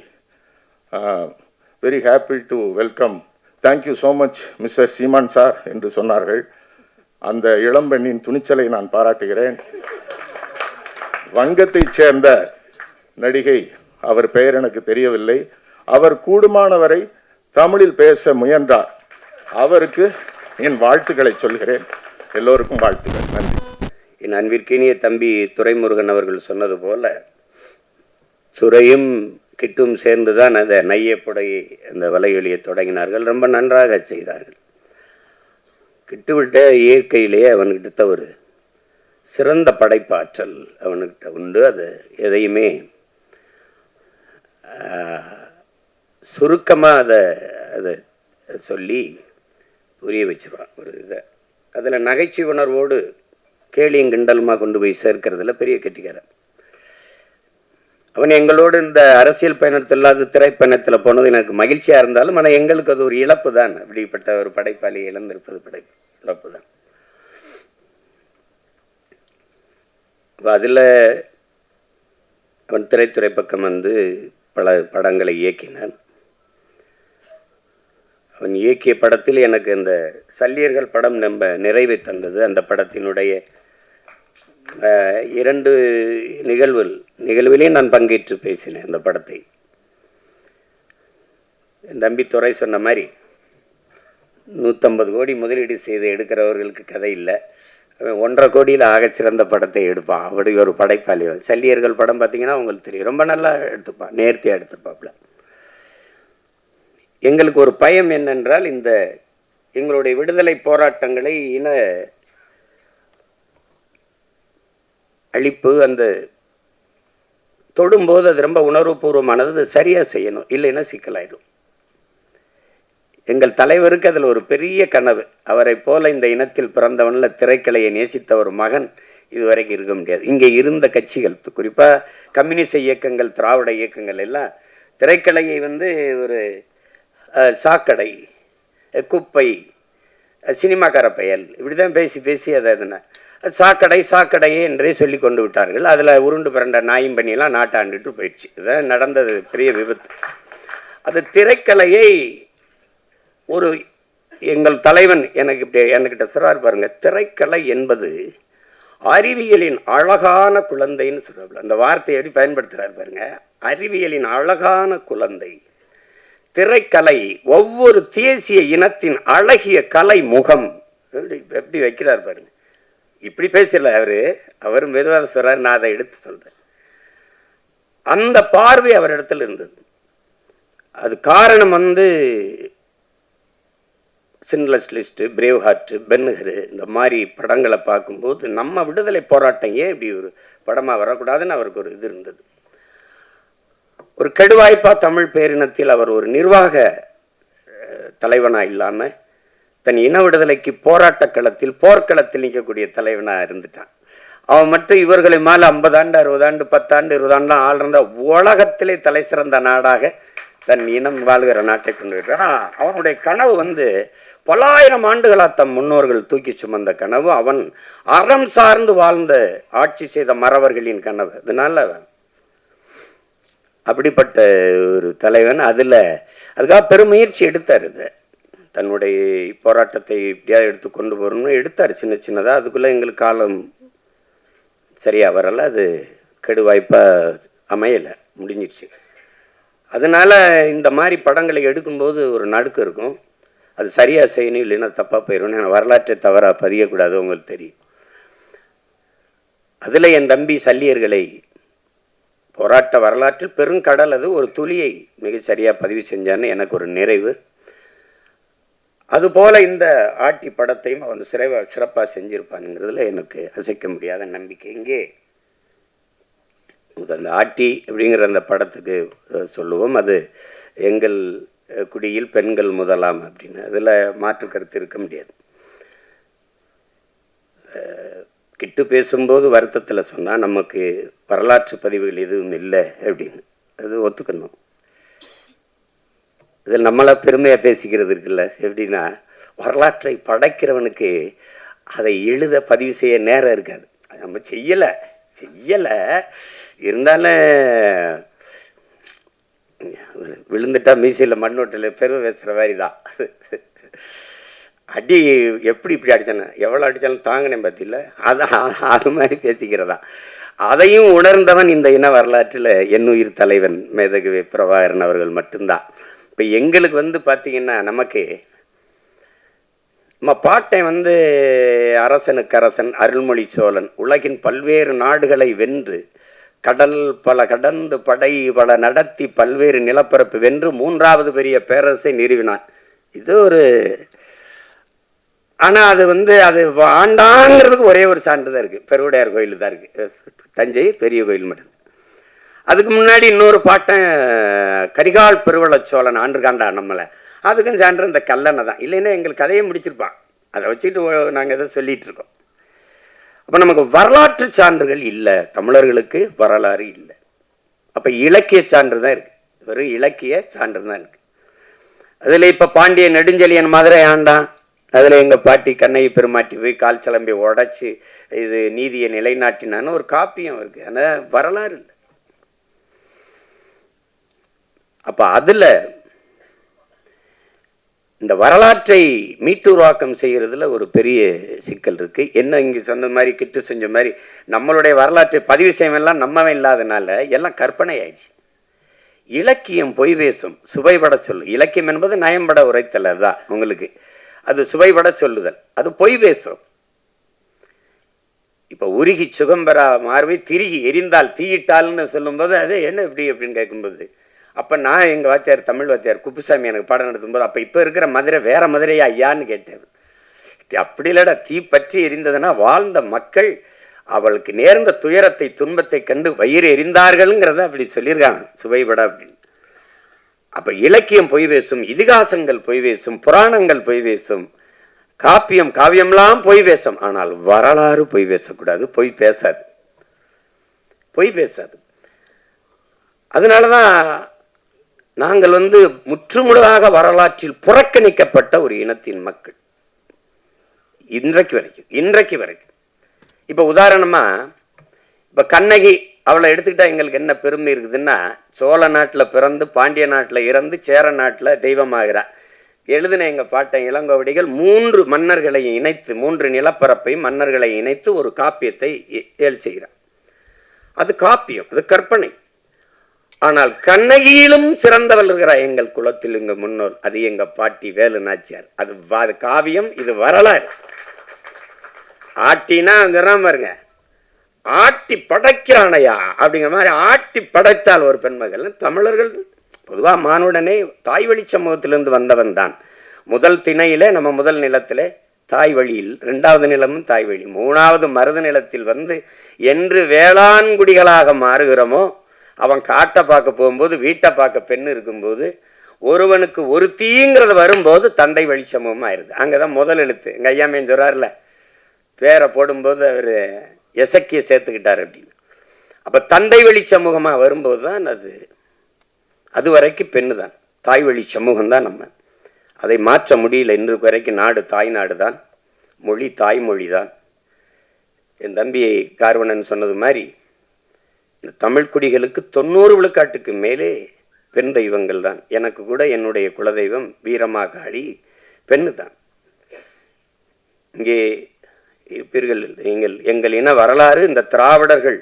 very happy to welcome, thank you so much mister Seeman sir என்று சொன்னார்கள். அந்த இளம்பெண்ணின் துணிச்சலை நான் பாராட்டுகிறேன். வங்கத்தைச் சேர்ந்த நடிகை, அவர் பெயர் எனக்கு தெரியவில்லை, அவர் கூடுமானவரை தமிழில் பேச முயன்றார். அவருக்கு என் வாழ்த்துக்களை சொல்கிறேன். எல்லோருக்கும் வாழ்த்துக்கள். நன்றி. என் அன்பிற்கினிய தம்பி துரைமுருகன் அவர்கள் சொன்னது போல துரையும் கிட்டும் சேர்ந்து தான் அந்த நையப்புடை அந்த வலையொலியை தொடங்கினார்கள். ரொம்ப நன்றாக செய்தார்கள். கிட்டுவிட்ட இயற்கையிலேயே அவன்கிட்ட ஒரு சிறந்த படைப்பாற்றல் அவன்கிட்ட உண்டு. அது எதையுமே சுருக்கமாக அதை சொல்லி புரிய வச்சுருவான் ஒரு இதை. அதில் நகைச்சுவை உணர்வோடு கேலியும் கிண்டலுமாக கொண்டு போய் சேர்க்கறதுல பெரிய கெட்டிக்காரன். அவன் எங்களோடு இந்த அரசியல் பயணத்தில் இல்லாத திரைப்பயணத்தில் போனது எனக்கு மகிழ்ச்சியாக இருந்தாலும், ஆனால் எங்களுக்கு அது ஒரு இழப்பு தான். அப்படிப்பட்ட ஒரு படைப்பாளி இழந்திருப்பது இழப்பு தான். அதில் அவன் திரைத்துறை பக்கம் வந்து பல படங்களை இயக்கினான். அவன் இயக்கிய படத்தில் எனக்கு இந்த சல்லியர்கள் படம் நம்ம நிறைவை தந்தது. அந்த படத்தினுடைய 2 நிகழ்விலே நான் பங்கேற்று பேசினேன். அந்த படத்தை என் தம்பி துரை சொன்ன மாதிரி 150 கோடி முதலீடு செய்து எடுக்கிறவர்களுக்கு கதை இல்லை, 1.5 கோடியில் ஆகச்சிறந்த படத்தை எடுப்பான். அப்படி ஒரு படைப்பாளி. சல்லியர்கள் படம் பார்த்தீங்கன்னா உங்களுக்கு தெரியும், ரொம்ப நல்லா எடுத்துப்பான், நேர்த்தியாக எடுத்துப்பாப்புல. எங்களுக்கு ஒரு பயம் என்னென்றால், இந்த எங்களுடைய விடுதலை போராட்டங்களை இன அழிப்பு அந்த தொடும்போது அது ரொம்ப உணர்வுபூர்வமானது, அது சரியாக செய்யணும், இல்லைன்னா சிக்கலாயிடும். எங்கள் தலைவருக்கு அதில் ஒரு பெரிய கனவு. அவரை போல இந்த இனத்தில் பிறந்தவனில் திரைக்கலையை நேசித்த ஒரு மகன் இதுவரைக்கும் இருக்க முடியாது. இங்கே இருந்த கட்சிகள், குறிப்பாக கம்யூனிஸ்ட் இயக்கங்கள், திராவிட இயக்கங்கள் எல்லாம் திரைக்கலையை வந்து ஒரு சாக்கடை, குப்பை, சினிமாக்கார பயல், இப்படி தான் பேசி பேசி அதை எதுனா சாக்கடையே என்றே சொல்லி கொண்டு விட்டார்கள். அதில் உருண்டு பிறண்ட நாயம்பணியெல்லாம் நாட்டாண்டுட்டு போயிடுச்சு. இதுதான் நடந்தது பெரிய விபத்து. அது திரைக்கலையை ஒரு எங்கள் தலைவன் என்கிட்ட சொல்றார் பாருங்க, திரைக்கலை என்பது அறிவியலின் அழகான குழந்தைன்னு சொல்றாரு. அந்த வார்த்தையை எப்படி பயன்படுத்துறாரு பாருங்க, அறிவியலின் அழகான குழந்தை. திரைக்கலை ஒவ்வொரு தேசிய இனத்தின் அழகிய கலை முகம். எப்படி வைக்கிறார் பாருங்க. இப்படி பேசல அவர் மெதுவாக சொல்றாரு, நான் அதை எடுத்து சொல்றேன். அந்த பார்வை அவர் இடத்துல இருந்தது. அது காரணம் வந்து சின்லஸ் லிஸ்ட், பிரேவ் ஹார்ட், பென்ஹர், இந்த மாதிரி படங்களை பார்க்கும்போது நம்ம விடுதலை போராட்டம் ஏன் இப்படி ஒரு படமாக வரக்கூடாதுன்னு அவருக்கு ஒரு இது இருந்தது. ஒரு கெடுவாய்ப்பா தமிழ் பேரினத்தில் அவர் ஒரு நிர்வாக தலைவனாக இல்லாமல் தன் இன விடுதலைக்கு போராட்ட களத்தில், போர்க்களத்தில் நிற்கக்கூடிய தலைவனாக இருந்துட்டான். அவன் மட்டும் இவர்களை மேலே 50 ஆண்டு 60 ஆண்டு 10 ஆண்டு 20 ஆண்டுலாம் ஆள் இருந்த உலகத்திலே தலை சிறந்த நாடாக தன் இனம் வாழ்கிற நாட்டை கொண்டு வருகிறான். அவனுடைய கனவு வந்து பல்லாயிரம் ஆண்டுகளாக தம் முன்னோர்கள் தூக்கி சுமந்த கனவு, அவன் அறம் சார்ந்து வாழ்ந்த ஆட்சி செய்த மறவர்களின் கனவு. அதனால அப்படிப்பட்ட ஒரு தலைவன் அதுக்காக பெருமுயற்சி எடுத்தார். இது தன்னுடைய போராட்டத்தை இப்படியாவது எடுத்து கொண்டு போகணும்னு எடுத்தார், சின்ன சின்னதாக. அதுக்குள்ளே எங்களுக்கு காலம் சரியாக வரலை, அது கெடுவாய்ப்பாக அமையலை, முடிஞ்சிடுச்சு. அதனால் இந்த மாதிரி படங்களை எடுக்கும்போது ஒரு நடுக்கம் இருக்கும். அது சரியாக செய்யணும், இல்லைன்னா தப்பாக போயிடும். ஏன்னா வரலாற்றை தவறாக பதியக்கூடாது, உங்களுக்கு தெரியும். அதில் என் தம்பி சல்லியர்களை போராட்ட வரலாற்றில் பெருங்கடல், அது ஒரு துளியை மிகச்சரியாக பதிவு செஞ்சான்னு எனக்கு ஒரு நிறைவு. அதுபோல் இந்த ஆட்டி படத்தையும் அவன் சிறப்பாக செஞ்சிருப்பானுங்கிறதுல எனக்கு அசைக்க முடியாத நம்பிக்கை. இங்கே அந்த ஆட்டி அப்படிங்கிற அந்த படத்துக்கு சொல்லுவோம், அது எங்கள் குடியில் பெண்கள் முதலாம் அப்படின்னு, அதில் மாற்று கருத்து இருக்க முடியாது. கிட்டு பேசும்போது வருத்தத்தில் சொன்னால் நமக்கு வரலாற்று பதிவுகள் எதுவும் இல்லை அப்படின்னு, அது ஒத்துக்கணும். இதில் நம்மளா பெருமையாக பேசிக்கிறது இருக்குல்ல, எப்படின்னா வரலாற்றை படைக்கிறவனுக்கு அதை எழுத பதிவு செய்ய நேரம் இருக்காது. நம்ம செய்யலை இருந்தாலும் விழுந்துட்டா மீசையில் மண்ணோட்டில் பெருமை பேசுகிற மாதிரி தான். அடி இப்படி அடித்தானே, எவ்வளோ அடித்தாலும் தாங்கினேன் பார்த்தில்ல, அது மாதிரி பேசிக்கிறதா. அதையும் உணர்ந்தவன் இந்த இன வரலாற்றில் என்னுயிர் தலைவன் மேதகு பிரபாகரன் அவர்கள் மட்டும்தான். இப்போ எங்களுக்கு பார்த்திங்கன்னா நமக்கு நம்ம பாட்டை அரசனுக்கு அரசன் அருள்மொழி சோழன் உலகின் பல்வேறு நாடுகளை வென்று பல கடந்து படை பல நடத்தி பல்வேறு நிலப்பரப்பு வென்று 3வது பெரிய பேரரசை நிறுவினான். இது ஒரு, ஆனால் அது ஆண்டாங்கிறதுக்கு ஒரே ஒரு சான்று தான் இருக்குது, பெருவுடையார் கோயில் தான் இருக்குது, தஞ்சை பெரிய கோயில் மட்டும். அதுக்கு முன்னாடி இன்னொரு பாட்டன் கரிகால் பெருவள சோழன் ஆண்டுகாண்டா நம்மளை, அதுக்கும் சான்று இந்த கல்லணை தான். இல்லைன்னா எங்களுக்கு கதையை முடிச்சிருப்பான், அதை வச்சுட்டு நாங்கள் எதை சொல்லிகிட்டு இருக்கோம். அப்போ நமக்கு வரலாற்று சான்றுகள் இல்லை, தமிழர்களுக்கு வரலாறு இல்லை. அப்போ இலக்கிய சான்று தான் இருக்குது, வெறும் இலக்கிய சான்று தான் இருக்குது. அதில் இப்போ பாண்டிய நெடுஞ்செழியன் மதுரை ஆண்டான், அதில் எங்கள் பாட்டி கண்ணகி பெருமாட்டி போய் கால் சிலம்பி உடைச்சி இது நீதியை நிலைநாட்டினான்னு ஒரு காப்பியம் இருக்குது, ஆனால் வரலாறு இல்லை. அப்போ அதில் இந்த வரலாற்றை மீட்டுருவாக்கம் செய்கிறதுல ஒரு பெரிய சிக்கல் இருக்குது. என்ன இங்கே சொன்ன மாதிரி கிட்டு செஞ்ச மாதிரி நம்மளுடைய வரலாற்றை பதிவு செய்யலாம் நம்மவே இல்லாதனால எல்லாம் கற்பனை ஆயிடுச்சு. இலக்கியம் பொய் பேசும், சுவைபட சொல்லு. இலக்கியம் என்பது நயம்பட உரைத்தல், அதுதான் உங்களுக்கு. அது சுவைபட சொல்லுதல், அது பொய் பேசும். இப்போ உருகி சுகம்பெறா மார்பை திருகி எரிந்தால் தீயிட்டால்னு சொல்லும்போது அது என்ன இப்படி அப்படின்னு கேட்கும்போது, அப்போ நான் எங்கள் வாத்தியார் தமிழ் வாத்தியார் குப்புசாமி எனக்கு பாடம் நடத்தும்போது, அப்போ இப்போ இருக்கிற மதுரை வேற மதுரையா ஐயான்னு கேட்டேன். அப்படி இல்லடா, தீ பற்றி எரிந்ததுன்னா வாழ்ந்த மக்கள் அவளுக்கு நேர்ந்த துயரத்தை துன்பத்தை கண்டு வயிறு எரிந்தார்கள்ங்கிறத அப்படி சொல்லியிருக்காங்க சுவைபட அப்படின்னு. அப்போ இலக்கியம் பொய் பேசும், இதிகாசங்கள் பொய் பேசும், புராணங்கள் பொய் பேசும், காப்பியம் காவியம்லாம் பொய் பேசும். ஆனால் வரலாறு பொய் பேசக்கூடாது, பொய் பேசாது, பொய் பேசாது. அதனாலதான் நாங்கள் முற்றுமுழுதாக வரலாற்றில் புறக்கணிக்கப்பட்ட ஒரு இனத்தின் மக்கள் இன்றைக்கு வரைக்கும். இப்ப உதாரணமா இப்ப கண்ணகி அவளை எடுத்துக்கிட்டா எங்களுக்கு என்ன பெருமை இருக்குதுன்னா, சோழ நாட்டில் பிறந்து பாண்டிய நாட்டில் இறந்து சேர நாட்டில் தெய்வமாகிறார். எழுதின எங்க பாட்டன் இளங்கோவடிகள் 3 மன்னர்களை இணைத்து, 3 நிலப்பரப்பை மன்னர்களை இணைத்து ஒரு காப்பியத்தை ஏல் செய்கிறார். அது காப்பியம், அது கற்பனை. ஆனால் கண்ணகியிலும் சிறந்தவள் இருக்கிறார் எங்கள் குலத்தில், எங்க முன்னோர், அது எங்க பாட்டி வேலு நாச்சியார். அது காவியம், இது வரலாறு. ஆட்டினா பாருங்க, ஆட்டி படைக்கிறானையா அப்படிங்கிற மாதிரி ஆட்டி படைத்தால் ஒரு பெண்மகள். தமிழர்கள் பொதுவாக மானுடனே தாய் வழி சமூகத்திலிருந்து வந்தவன் தான். முதல் திணையில நம்ம முதல் நிலத்திலே தாய் வழியில், 2வது நிலமும் தாய் வழி, 3வது மருது நிலத்தில் என்று வேளாண்குடிகளாக மாறுகிறோமோ, அவன் காட்டை பார்க்க போகும்போது வீட்டை பார்க்க பெண்ணு இருக்கும்போது ஒருவனுக்கு ஒரு தீங்கிறது வரும்போது தந்தை வழி சமூகம் ஆயிடுது. அங்கதான் முதல் எழுத்து. எங்க ஐயா மேன் சொல்றாருல, பேரை போடும்போது அவர் எசக்கிய சேர்த்துக்கிட்டார் அப்படின்னு. அப்ப தந்தை வழி சமூகமா வரும்போது தான் அது வரைக்கும் பெண்ணு தான், தாய் வழி சமூகம் தான். நம்ம அதை மாற்ற முடியல. இன்று வரைக்கும் நாடு தாய் நாடு தான், மொழி தாய்மொழி தான். என் தம்பி கார்வணன் சொன்னது மாதிரி இந்த தமிழ் குடிகளுக்கு 90 விழுக்காட்டுக்கு மேலே பெண் தெய்வங்கள் தான். எனக்கு கூட என்னுடைய குலதெய்வம் வீரமாகாளி பெண்ணு தான். இங்கே இருப்பீர்கள், எங்கள் இன வரலாறு இந்த திராவிடர்கள்,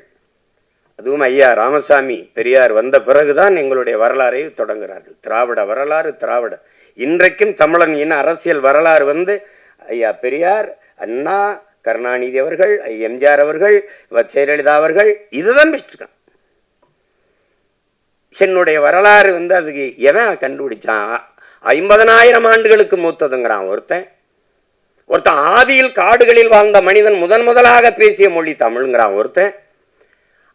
அதுவும் ஐயா ராமசாமி பெரியார் வந்த பிறகுதான் எங்களுடைய வரலாறை தொடங்குகிறார்கள். திராவிட வரலாறு, திராவிட. இன்றைக்கும் தமிழன் இன அரசியல் வரலாறு ஐயா பெரியார், அண்ணா, கருணாநிதி அவர்கள், எம்ஜிஆர் அவர்கள், ஜெயலலிதா அவர்கள், இதுதான் பெஸ்ட். என்னுடைய வரலாறு அதுக்கு எவன் கண்டுபிடிச்சான்? 50,000 ஆண்டுகளுக்கு மூத்ததுங்கிறான் ஒருத்தன். ஆதியில் காடுகளில் வாழ்ந்த மனிதன் முதலாக பேசிய மொழி தமிழ்ங்கிறான் ஒருத்தன்.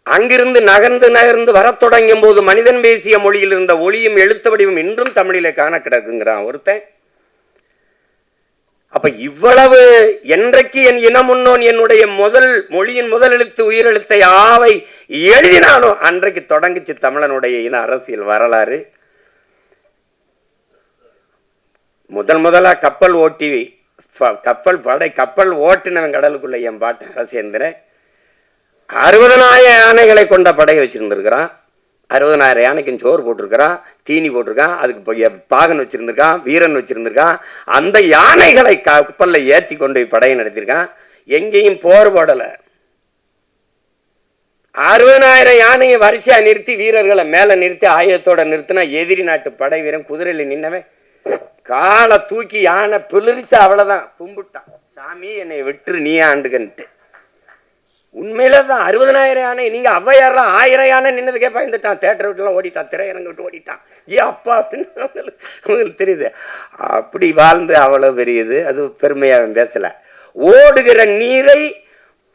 அங்கிருந்து நகர்ந்து வர தொடங்கும் போது மனிதன் பேசிய மொழியில் இருந்த ஒளியும் எழுத்து வடிவம் இன்றும் தமிழிலே காண கிடக்குங்கிறான் ஒருத்தன். அப்ப இவ்வளவு என்றைக்கு என் இனம் முன்னோன் என்னுடைய மொழியின் முதல் எழுத்து உயிரெழுத்தை ஆவை எழுதினானோ அன்றைக்கு தொடங்குச்சு தமிழனுடைய இன அரசியல் வரலாறு. முதலா கப்பல் ஓட்டினவன் கடலுக்குள்ள என் பாட்டன் அரசேந்திரன் 60,000 யானைகளை கொண்ட படையை வச்சிருந்திருக்கிறான். 60,000 யானைக்கும் சோறு போட்டிருக்கிறான், தீனி போட்டிருக்கான், அதுக்கு பாகன் வச்சிருந்திருக்கான், வீரன் வச்சிருந்திருக்கான். அந்த யானைகளை கப்பல்ல ஏற்றி கொண்டு போய் படையை நடத்திருக்கான். எங்கேயும் போர் போடல. 60,000 யானையை வரிசையா நிறுத்தி வீரர்களை மேல நிறுத்தி ஆயுதத்தோட நிறுத்தினா எதிரி நாட்டு படை வீரன் குதிரையில நின்னவன் காலை தூக்கி யானை பிளிரிச்சு அவ்வளவுதான் கும்பிட்டான், சாமி என்னை விட்டு நீ ஆண்டுகன்ட்டு. உண்மையில தான் 60,000 யானை. நீங்க ஔவையாரெல்லாம் 1000 யானை நின்னதுக்கே பயந்துட்டான், தேட்டர் விட்டுலாம் ஓடிட்டான், திரையரங்க விட்டு ஓடிட்டான். ஏன் அப்பா உங்களுக்கு தெரியுது. அப்படி வாழ்ந்து அவ்வளவு பெரியது. அது பெருமையாக பேசல. ஓடுகிற நீரை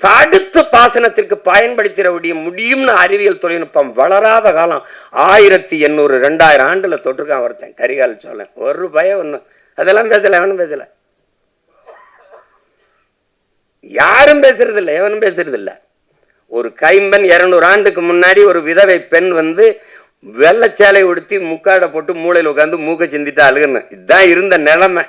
தடுத்து பாசனத்திற்கு பயன்படுத்திட முடியும்னு அறிவியல் தொழில்நுட்பம் வளராத காலம் 1800 2000 ஆண்டுல தொட்டிருக்கான் ஒருத்தன், கரிகால சோழன். ஒரு பயம் ஒண்ணு அதெல்லாம் பேசல, எவனும் பேசல, யாரும் பேசுறது இல்லை, எவனும் பேசுறது இல்லை. ஒரு கைம்பெண் 200 ஆண்டுக்கு முன்னாடி ஒரு விதவை பெண் வந்து வெள்ளச்சேலை உடுத்தி முக்காடை போட்டு மூளையில் உட்காந்து மூக்க சிந்திட்டு அழுகுன்னு. இதுதான் இருந்த நிலைமை.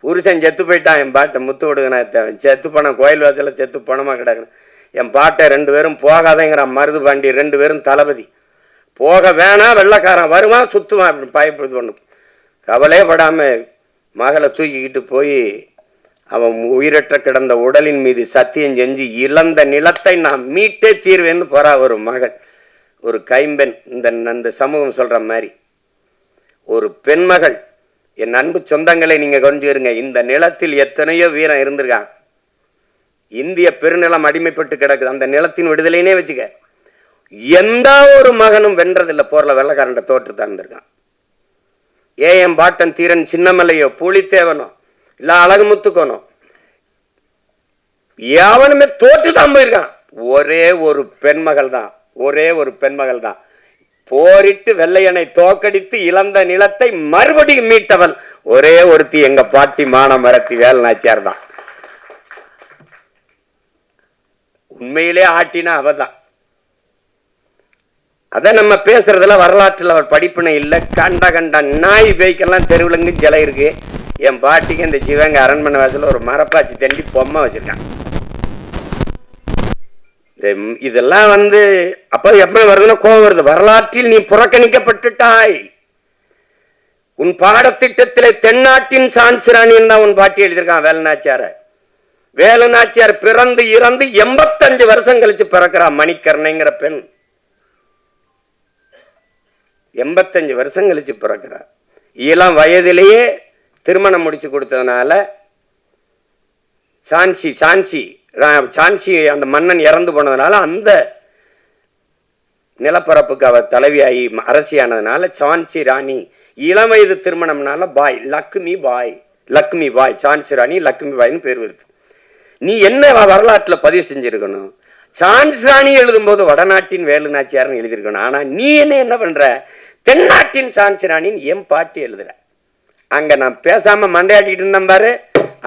புருஷன் செத்து போயிட்டான். என் பாட்டை முத்து விடுங்கண்ணா, செத்து பணம் கோயில் வாசல செத்து பணமாக கிடக்குன்னு. என் பாட்டை 2 பேரும் போகாதேங்கிறான். மருது பாண்டி 2 பேரும் தளபதி. போக வேணாம், வெள்ளைக்காரன் வருவான் சுத்துவான் அப்படின்னு பயப்படுது. ஒன்று கவலைப்படாமல் மகளை தூக்கிக்கிட்டு போய் அவன் உயிரற்ற கிடந்த உடலின் மீது சத்தியம் செஞ்சு இழந்த நிலத்தை நான் மீட்டே தீர்வேன்னு போறா ஒரு மகள், ஒரு கைம்பெண். இந்த சமூகம் சொல்ற மாதிரி ஒரு பெண்மகள். என் அன்பு சொந்தங்களை நீங்க கொஞ்சிருங்க, இந்த நிலத்தில் எத்தனையோ வீரம் இருந்திருக்கான். இந்திய பெருநிலம் அடிமைப்பட்டு கிடக்குது. அந்த நிலத்தின் விடுதலைனே வச்சுக்க, எந்த ஒரு மகனும் வென்றதில்லை. போர்ல வெள்ளக்காரண்ட தோற்று தந்திருக்கான். என் பாட்டன் தீரன் சின்னமலையோ புலித்தேவனோ இல்ல அழகுமுத்துக்கோனோ எவனுமே தோற்று தான் போயிருக்கான். ஒரே ஒரு பெண்மகள் தான், ஒரே ஒரு பெண்மகள் தான் போரிட்டு வெள்ளையனை தோக்கடித்து இழந்த நிலத்தை மறுபடியும் மீட்டவள் ஒரே ஒருத்தி, எங்க பாட்டி மானமரத்தி வேல் நாச்சியார் தான். உண்மையிலே ஆட்டினா அவதான். அத நம்ம பேசுறதுல வரலாற்றுல அவர் படிப்பினை இல்லை. கண்ட நாய் பேய்க்கெல்லாம் தெருவிலங்கு சிலை இருக்கு. என் பாட்டிக்கு இந்த சிவங்க அரண்மனை வாசல ஒரு மரப்பாச்சி தண்டி பொம்மை வச்சிருக்கான். இதெல்லாம் வந்து அப்ப எப்ப வருதுன்னா கோபம் வருது. வரலாற்றில் நீ புறக்கணிக்கப்பட்டுட்டாய். உன் பாடத்திட்டத்திலே தென்னாட்டின் சான்சிராணின்னு தான் உன் பாட்டி எழுதியிருக்கான் வேலுநாச்சியார. வேலுநாச்சியார் பிறந்து இறந்து 85 வருஷம் கழிச்சு பிறக்கிறா மணிக்கர்ணைங்கிற பெண். 85 வருஷம் கழிச்சு பிறக்கிறார். இளம் வயதிலேயே திருமணம் முடிச்சு கொடுத்ததுனால சான்சி அந்த மன்னன் இறந்து போனதுனால அந்த நிலப்பரப்புக்கு அவர் தலைவியாகி அரசியானதுனால சான்சி ராணி. இளம் வயது திருமணம்னால பாய் லக்ஷ்மி பாய் சான்சி ராணி லக்ஷ்மி பாய்னு பேர் வருது. நீ என்ன வரலாற்றுல பதிவு செஞ்சிருக்கணும்? சான்சி ராணி எழுதும் போது வடநாட்டின் வேலு நாச்சியார்னு எழுதியிருக்கணும். ஆனா நீ என்ன பண்ற? தென்னாட்டின் சான்சி ராணின்னு என் பாட்டி எழுதுற. அங்க நான் பேசாம மண்டையாட்டிட்டு இருந்தேன் பாரு,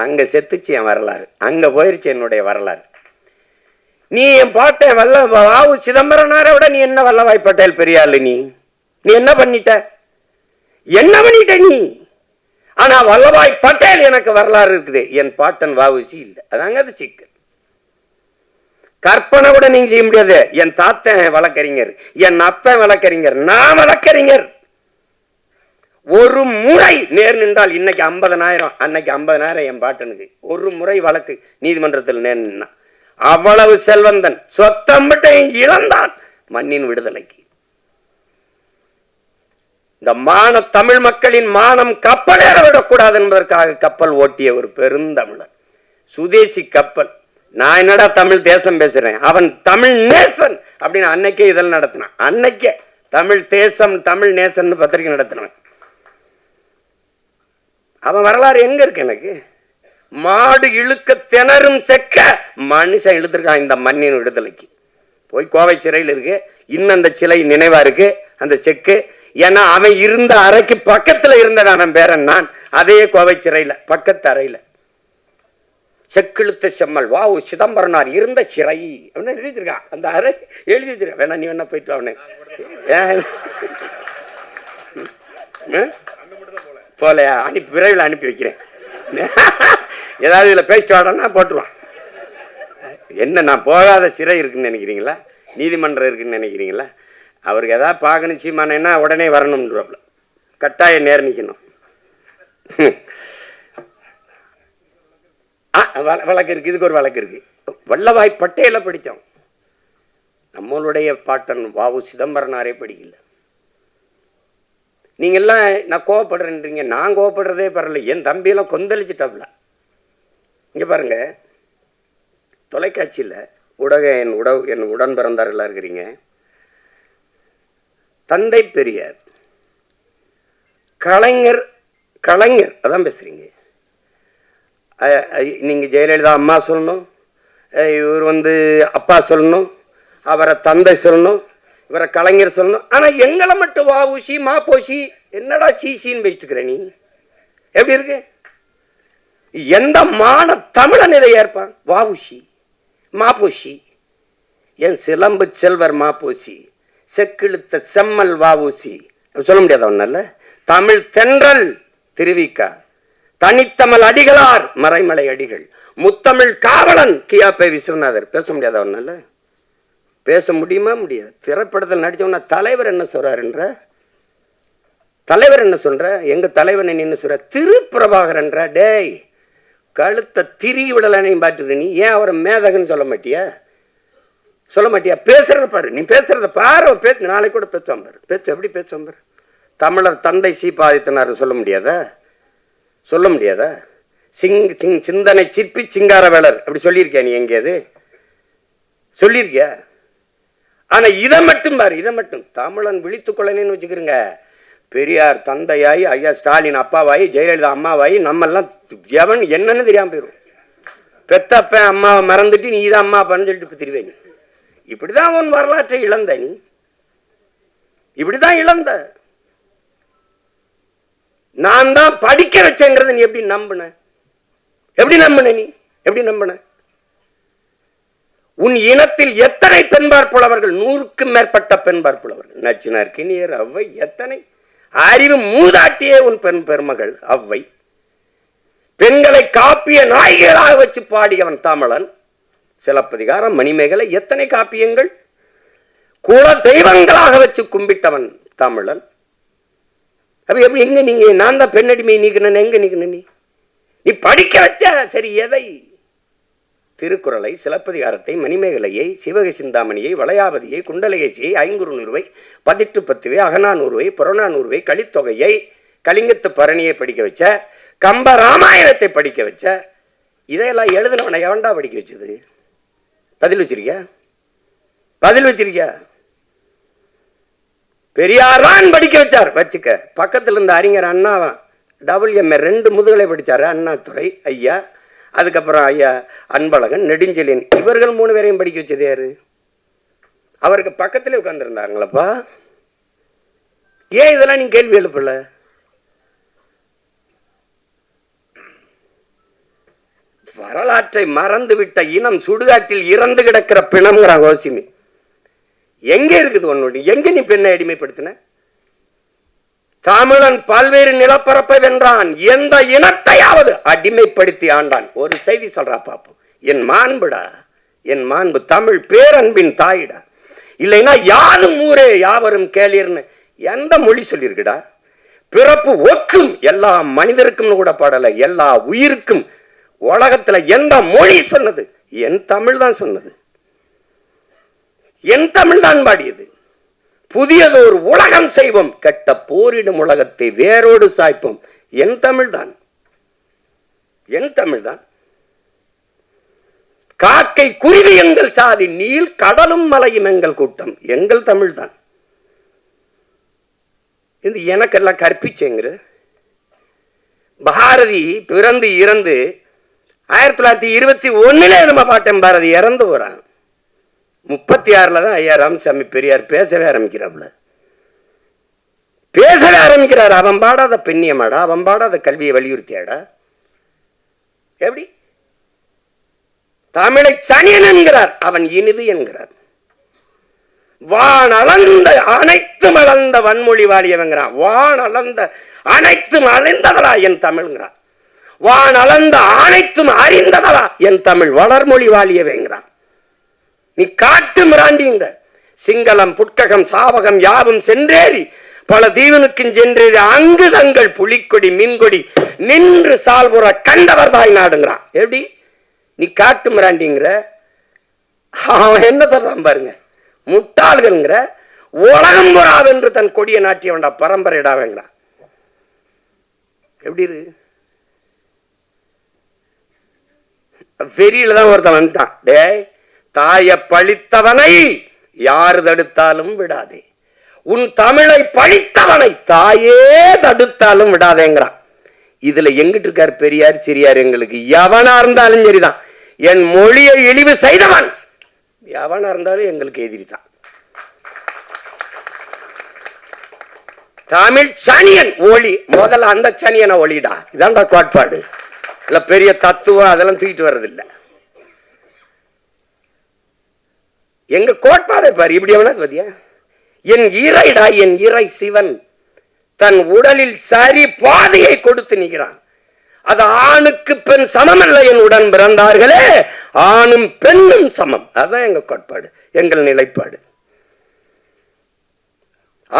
அங்க செத்துச்சு என் வரலாறு, அங்க போயிருச்சு என்னுடைய வரலாறு. நீ என் பாட்டை வாவு சிதம்பரனாரை விட நீ என்ன வல்லபாய் பட்டேல் பெரியாள். நீ என்ன பண்ணிட்ட நீ? ஆனா வல்லபாய் பட்டேல் எனக்கு வரலாறு இருக்குது, என் பாட்டன் வாவுசி இல்லை. அதாங்க அது சிக்கல். கற்பனை கூட நீங்க செய்ய முடியாது. என் தாத்தன் வழக்கறிஞர், என் அப்பன் வழக்கறிஞர், நான் வழக்கறிஞர். ஒரு முறை நேர் நின்றால் இன்னைக்கு 50,000, அன்னைக்கு 50,000 என் பாட்டனுக்கு. ஒரு முறை வழக்கு நீதிமன்றத்தில் நேர் நின்னா அவ்வளவு செல்வந்தன் சொத்தம்பட்டை இழந்தான் மண்ணின் விடுதலைக்கு. இந்த தமிழ் மக்களின் மானம் கப்பலேற விடக்கூடாது என்பதற்காக கப்பல் ஓட்டிய ஒரு பெருந்தமிழன், சுதேசி கப்பல். நான் என்னடா தமிழ் தேசம் பேசுறேன், அவன் தமிழ் நேசன் அப்படின்னு அன்னைக்கே இதழ் நடத்தினான். அன்னைக்கே தமிழ் தேசம் தமிழ் நேசன் பத்திரிகை நடத்தினான். அவன் வரலாறு எங்க இருக்கு? எனக்கு மாடு இழுக்க திணறும் செக்க மனுஷன் இழுத்திருக்கான் இந்த மண்ணின் விடுதலைக்கு. போய் கோவை சிறையில் இருக்கு, இன்னும் அந்த சிலை நினைவா இருக்கு அந்த செக்கு. ஏன்னா அவன் இருந்த அறைக்கு பக்கத்துல இருந்ததான் அவன் பேரன் நான். அதே கோவை சிறையில பக்கத்து அறையில செக்கிழுத்த செம்மல் வாவு சிதம்பரனார் இருந்த சிறை அப்படின்னு எழுதி வச்சிருக்கான். அந்த அறை எழுதி வச்சிருக்கான். வேணா நீ வேணா போயிட்டு அவனே போலையா? விரைவில் அனுப்பி வைக்கிறேன். ஏதாவது இதில் பேசிட்டு வாடனா போட்டுருவான். என்ன நான் போகாத சிறை இருக்குன்னு நினைக்கிறீங்களா? நீதிமன்றம் இருக்குன்னு நினைக்கிறீங்களா? அவருக்கு ஏதாவது பார்க்கணும் சீமானேன்னா உடனே வரணும்ன்றப்பல கட்டாயம் நேர் நிற்கணும். வழக்கு இருக்கு, இதுக்கு ஒரு வழக்கு இருக்கு. வல்லபாய் பட்டேல படித்தோம், நம்மளுடைய பாட்டன் வாவு சிதம்பரனாரே படிக்கல. நீங்கெல்லாம் நான் கோவப்படுறேன்றீங்க, நான் கோவப்படுறதே பரவாயில்ல. என் தம்பியெல்லாம் கொந்தளிச்சுட்டாப்ல. இங்கே பாருங்க, தொலைக்காட்சியில் என் உடன் பிறந்தாரெல்லாம் இருக்கிறீங்க. தந்தை பெரியார், கலைஞர் அதான் பேசுறீங்க. நீங்க ஜெயலலிதா அம்மா சொல்லணும், இவர் அப்பா சொல்லணும், அவரை தந்தை சொல்லணும், இவரை கலைஞர் சொல்லணும். ஆனா எங்களை மட்டும் வாவுசி மாப்போசி என்னடா சிசின்னு பேசிட்டுக்கிற நீ? எப்படி இருக்கு? எந்த மான தமிழன் இதை ஏற்பான்? வாவுசி மாப்போசி ஏன் சிலம்பு செல்வர் மாப்பூசி, செக்கிழுத்த செம்மல் வாவூசி சொல்ல முடியாத ஒன்னல்ல. தமிழ் தென்றல் திருவிக்கா, தனித்தமிழ் அடிகளார் மறைமலை அடிகள், முத்தமிழ் காவலன் கியாப்பை விஸ்வநாதர் பேச முடியாத ஒன்னல்ல. பேச முடியுமா? முடியாது. திரைப்படத்தில் நடிச்சோம்னா தலைவர் என்ன சொல்றாருன்ற, தலைவர் என்ன சொல்ற, எங்க தலைவன் என்ன சொல்ற, திருப்பிரபாகரன்ற. டேய், கழுத்தை திரி விடலைன்னு பாட்டுரு. நீ ஏன் அவரை மேதகன்னு சொல்ல மாட்டியா? சொல்ல மாட்டியா? பேசுறத பாரு, நீ பேசுறத பாரு. பேசு, நாளைக்கு கூட பேசுவான் பாரு. பேச்சு எப்படி பேசுவான் பாரு. தமிழர் தந்தை சீபாதித்தனார் சொல்ல முடியாதா? சொல்ல முடியாதா? சிந்தனை சிற்பி சிங்காரவேலர் அப்படி சொல்லியிருக்கியா நீ எங்கேயாவது? சொல்லியிருக்கியா? ஆனா இதை மட்டும் பாரு, இதை மட்டும் தமிழன் விழித்துக் கொள்ளனேன்னு வச்சுக்கிறீங்க. பெரியார் தந்தையாயி, ஐயா ஸ்டாலின் அப்பாவாயி, ஜெயலலிதா அம்மாவாயி, நம்மெல்லாம் எவன் என்னன்னு தெரியாம போயிடும். பெத்தப்ப அம்மாவை மறந்துட்டு நீ தான் அம்மா அப்பான்னு சொல்லிட்டு திருவேன். இப்படிதான் உன் வரலாற்றை இழந்த நீ, இப்படிதான் இழந்த. நான் தான் படிக்க வச்சேங்கிறத நீ எப்படி நம்பின? எப்படி நம்பின நீ? எப்படி நம்பின? உன் இனத்தில் எத்தனை பெண்பார் புலவர்கள்? 100க்கும் மேற்பட்ட பெண்பார் புலவர்கள். நச்சினார், கிணியர், அவ்வை, எத்தனை அறிவு மூதாட்டியே உன் பெண் பெருமகள் அவ்வை. பெண்களை காப்பிய நாயகராக வச்சு பாடியவன் தமிழன். சிலப்பதிகாரம், மணிமேகலை, எத்தனை காப்பியங்கள். குல தெய்வங்களாக வச்சு கும்பிட்டவன் தமிழன். அப்ப எப்படி எங்க நீங்க? நான் தான் பெண்ணடிமை நீக்கணும், எங்க நீக்கணும்? நீ படிக்க வச்ச சரி எதை? திருக்குறளை, சிலப்பதிகாரத்தை, மணிமேகலையை, சிவக சிந்தாமணியை, வளையாபதியை, குண்டலகேசியை, ஐங்குறுநூறுவை, 18 அகநானூறுவை, புறநானூறுவை, கலித்தொகையை, கலிங்கத்து பரணியை படிக்க வச்ச, கம்ப ராமாயணத்தை படிக்க வச்ச. இதையெல்லாம் எழுதினவனை எவன்டா படிக்க வச்சது? பதில் வச்சிருக்கியா? பதில் வச்சிருக்கியா? பெரியாரான் படிக்க வச்சார். வச்சுக்க. பக்கத்துல இருந்த அறிஞர் அண்ணாவன் WMA 2 முதுகலை படித்தாரு. அண்ணாதுரை ஐயா, அதுக்கப்புறம் ஐயா அன்பழகன், நெடுஞ்செழியன், இவர்கள் 3 பேரையும் படிக்க வச்சது யாரு? அவருக்கு பக்கத்திலே உட்கார்ந்துருந்தாங்களப்பா. ஏன் இதெல்லாம் நீங்க கேள்வி எழுப்பல? வரலாற்றை மறந்துவிட்ட இனம் சுடுகாட்டில் இறந்து கிடக்கிற பிணம்ங்கிறாங்க கோசிமி. எங்க இருக்குது உன்னோட? எங்க நீ பெண்ணை அடிமைப்படுத்தின? தமிழன் பல்வேறு நிலப்பரப்பை வென்றான், எந்த இனத்தையாவது அடிமைப்படுத்தி ஆண்டான். ஒரு செய்தி சொல்றா பாப்போம். என் மாண்புடா, என் மாண்பு தமிழ் பேரன்பின் தாயிடா. இல்லைன்னா யாரும் ஊரே யாவரும் கேளீர்னு எந்த மொழி சொல்லியிருக்குடா? பிறப்பு ஒக்கும் எல்லா மனிதருக்கும் கூட பாடல, எல்லா உயிருக்கும். உலகத்துல எந்த மொழி சொன்னது? என் தமிழ் தான் சொன்னது, என் தமிழ் தான் பாடியது. புதியதொரு உலகம் செய்வோம், கெட்ட போரிடும் உலகத்தை வேரோடு சாய்ப்போம். என் தமிழ் தான், என் தமிழ் தான். காக்கை குருவி எங்கள் சாதி, நீல் கடலும் மலையும் எங்கள் கூட்டம். எங்கள் தமிழ் தான். இது எனக்கெல்லாம் கற்பிச்சேங்கிற. பாரதி பிறந்து இறந்து 1921 நம்ம பாட்டன் பாரதி இறந்து போறான். 36 தான் ஐயா ராமசாமி பெரியார் பேசவே ஆரம்பிக்கிறாப்ல. பேசவே ஆரம்பிக்கிறார். அவன் பாடாத பெண்ணியமாடா, அவன் பாடாத கல்வியை வலியுறுத்தியாடா. எப்படி? தமிழை சனியன் என்கிறார், அவன் இனிது என்கிறார். வான் அளந்த அனைத்தும் அளந்த வன்மொழி வாழியவங்கிறான். வான் அளந்த அனைத்தும் அழிந்ததலா என் தமிழ்ங்கிறான். வான் அளந்த அனைத்தும் அறிந்ததலா என் தமிழ் வளர்மொழி வாழியவேங்கிறான். நீ காட்டு மிராண்டிங்க. சிங்களம் புட்ககம் சாவகம் யாவும் சென்றேறி பல தீவனுக்கும் சென்றேறி அங்கு தங்கள் புலிக்கொடி மீன்கொடி நின்று சால்புற கண்டவர் தாய் நாடுங்கிறான். எப்படி? நீ காட்டு மிராண்டிங்கிற. அவன் என்ன தர்றான் பாருங்க, முட்டாள்கள்ங்கிற. உலகம் புறாவென்று தன் கொடியை நாட்டியவன்டா பரம்பரையிடாவேங்கிறான். எப்படி இருக்கு? வெறியில தான் ஒருத்தன் வந்துட்டான். டே, தாய பழித்தவனை யாரு தடுத்தாலும் விடாதே, உன் தமிழை பழித்தவனை தாயே தடுத்தாலும் விடாதேங்கிறான். இதுல எங்கிட்டு இருக்கார் பெரியார் சிறியார்? எங்களுக்கு எவனா இருந்தாலும் சரிதான். என் மொழியை இழிவு செய்தவன் எவனா இருந்தாலும் எங்களுக்கு எதிரி தான். தமிழ் சனியன் ஒளி, முதல்ல அந்த சனியனை ஒளிடா. இதான்டா கோட்பாடு. இல்ல பெரிய தத்துவம் அதெல்லாம் தூக்கிட்டு வர்றதில்லை. எங்க கோட்பாடை பாரு, இப்படி எவனா பத்தியா? என் இறைடா, என் இறை சிவன் தன் உடலில் சரி பாதையை கொடுத்து நிற்கிறான். அது ஆணுக்கு பெண் சமம் அல்ல, என் உடன் பிறந்தார்களே, ஆணும் பெண்ணும் சமம். அதான் எங்க கோட்பாடு, எங்கள் நிலைப்பாடு.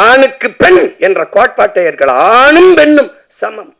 ஆணுக்கு பெண் என்ற கோட்பாட்டை ஏற்கலாம். ஆணும் பெண்ணும் சமம்.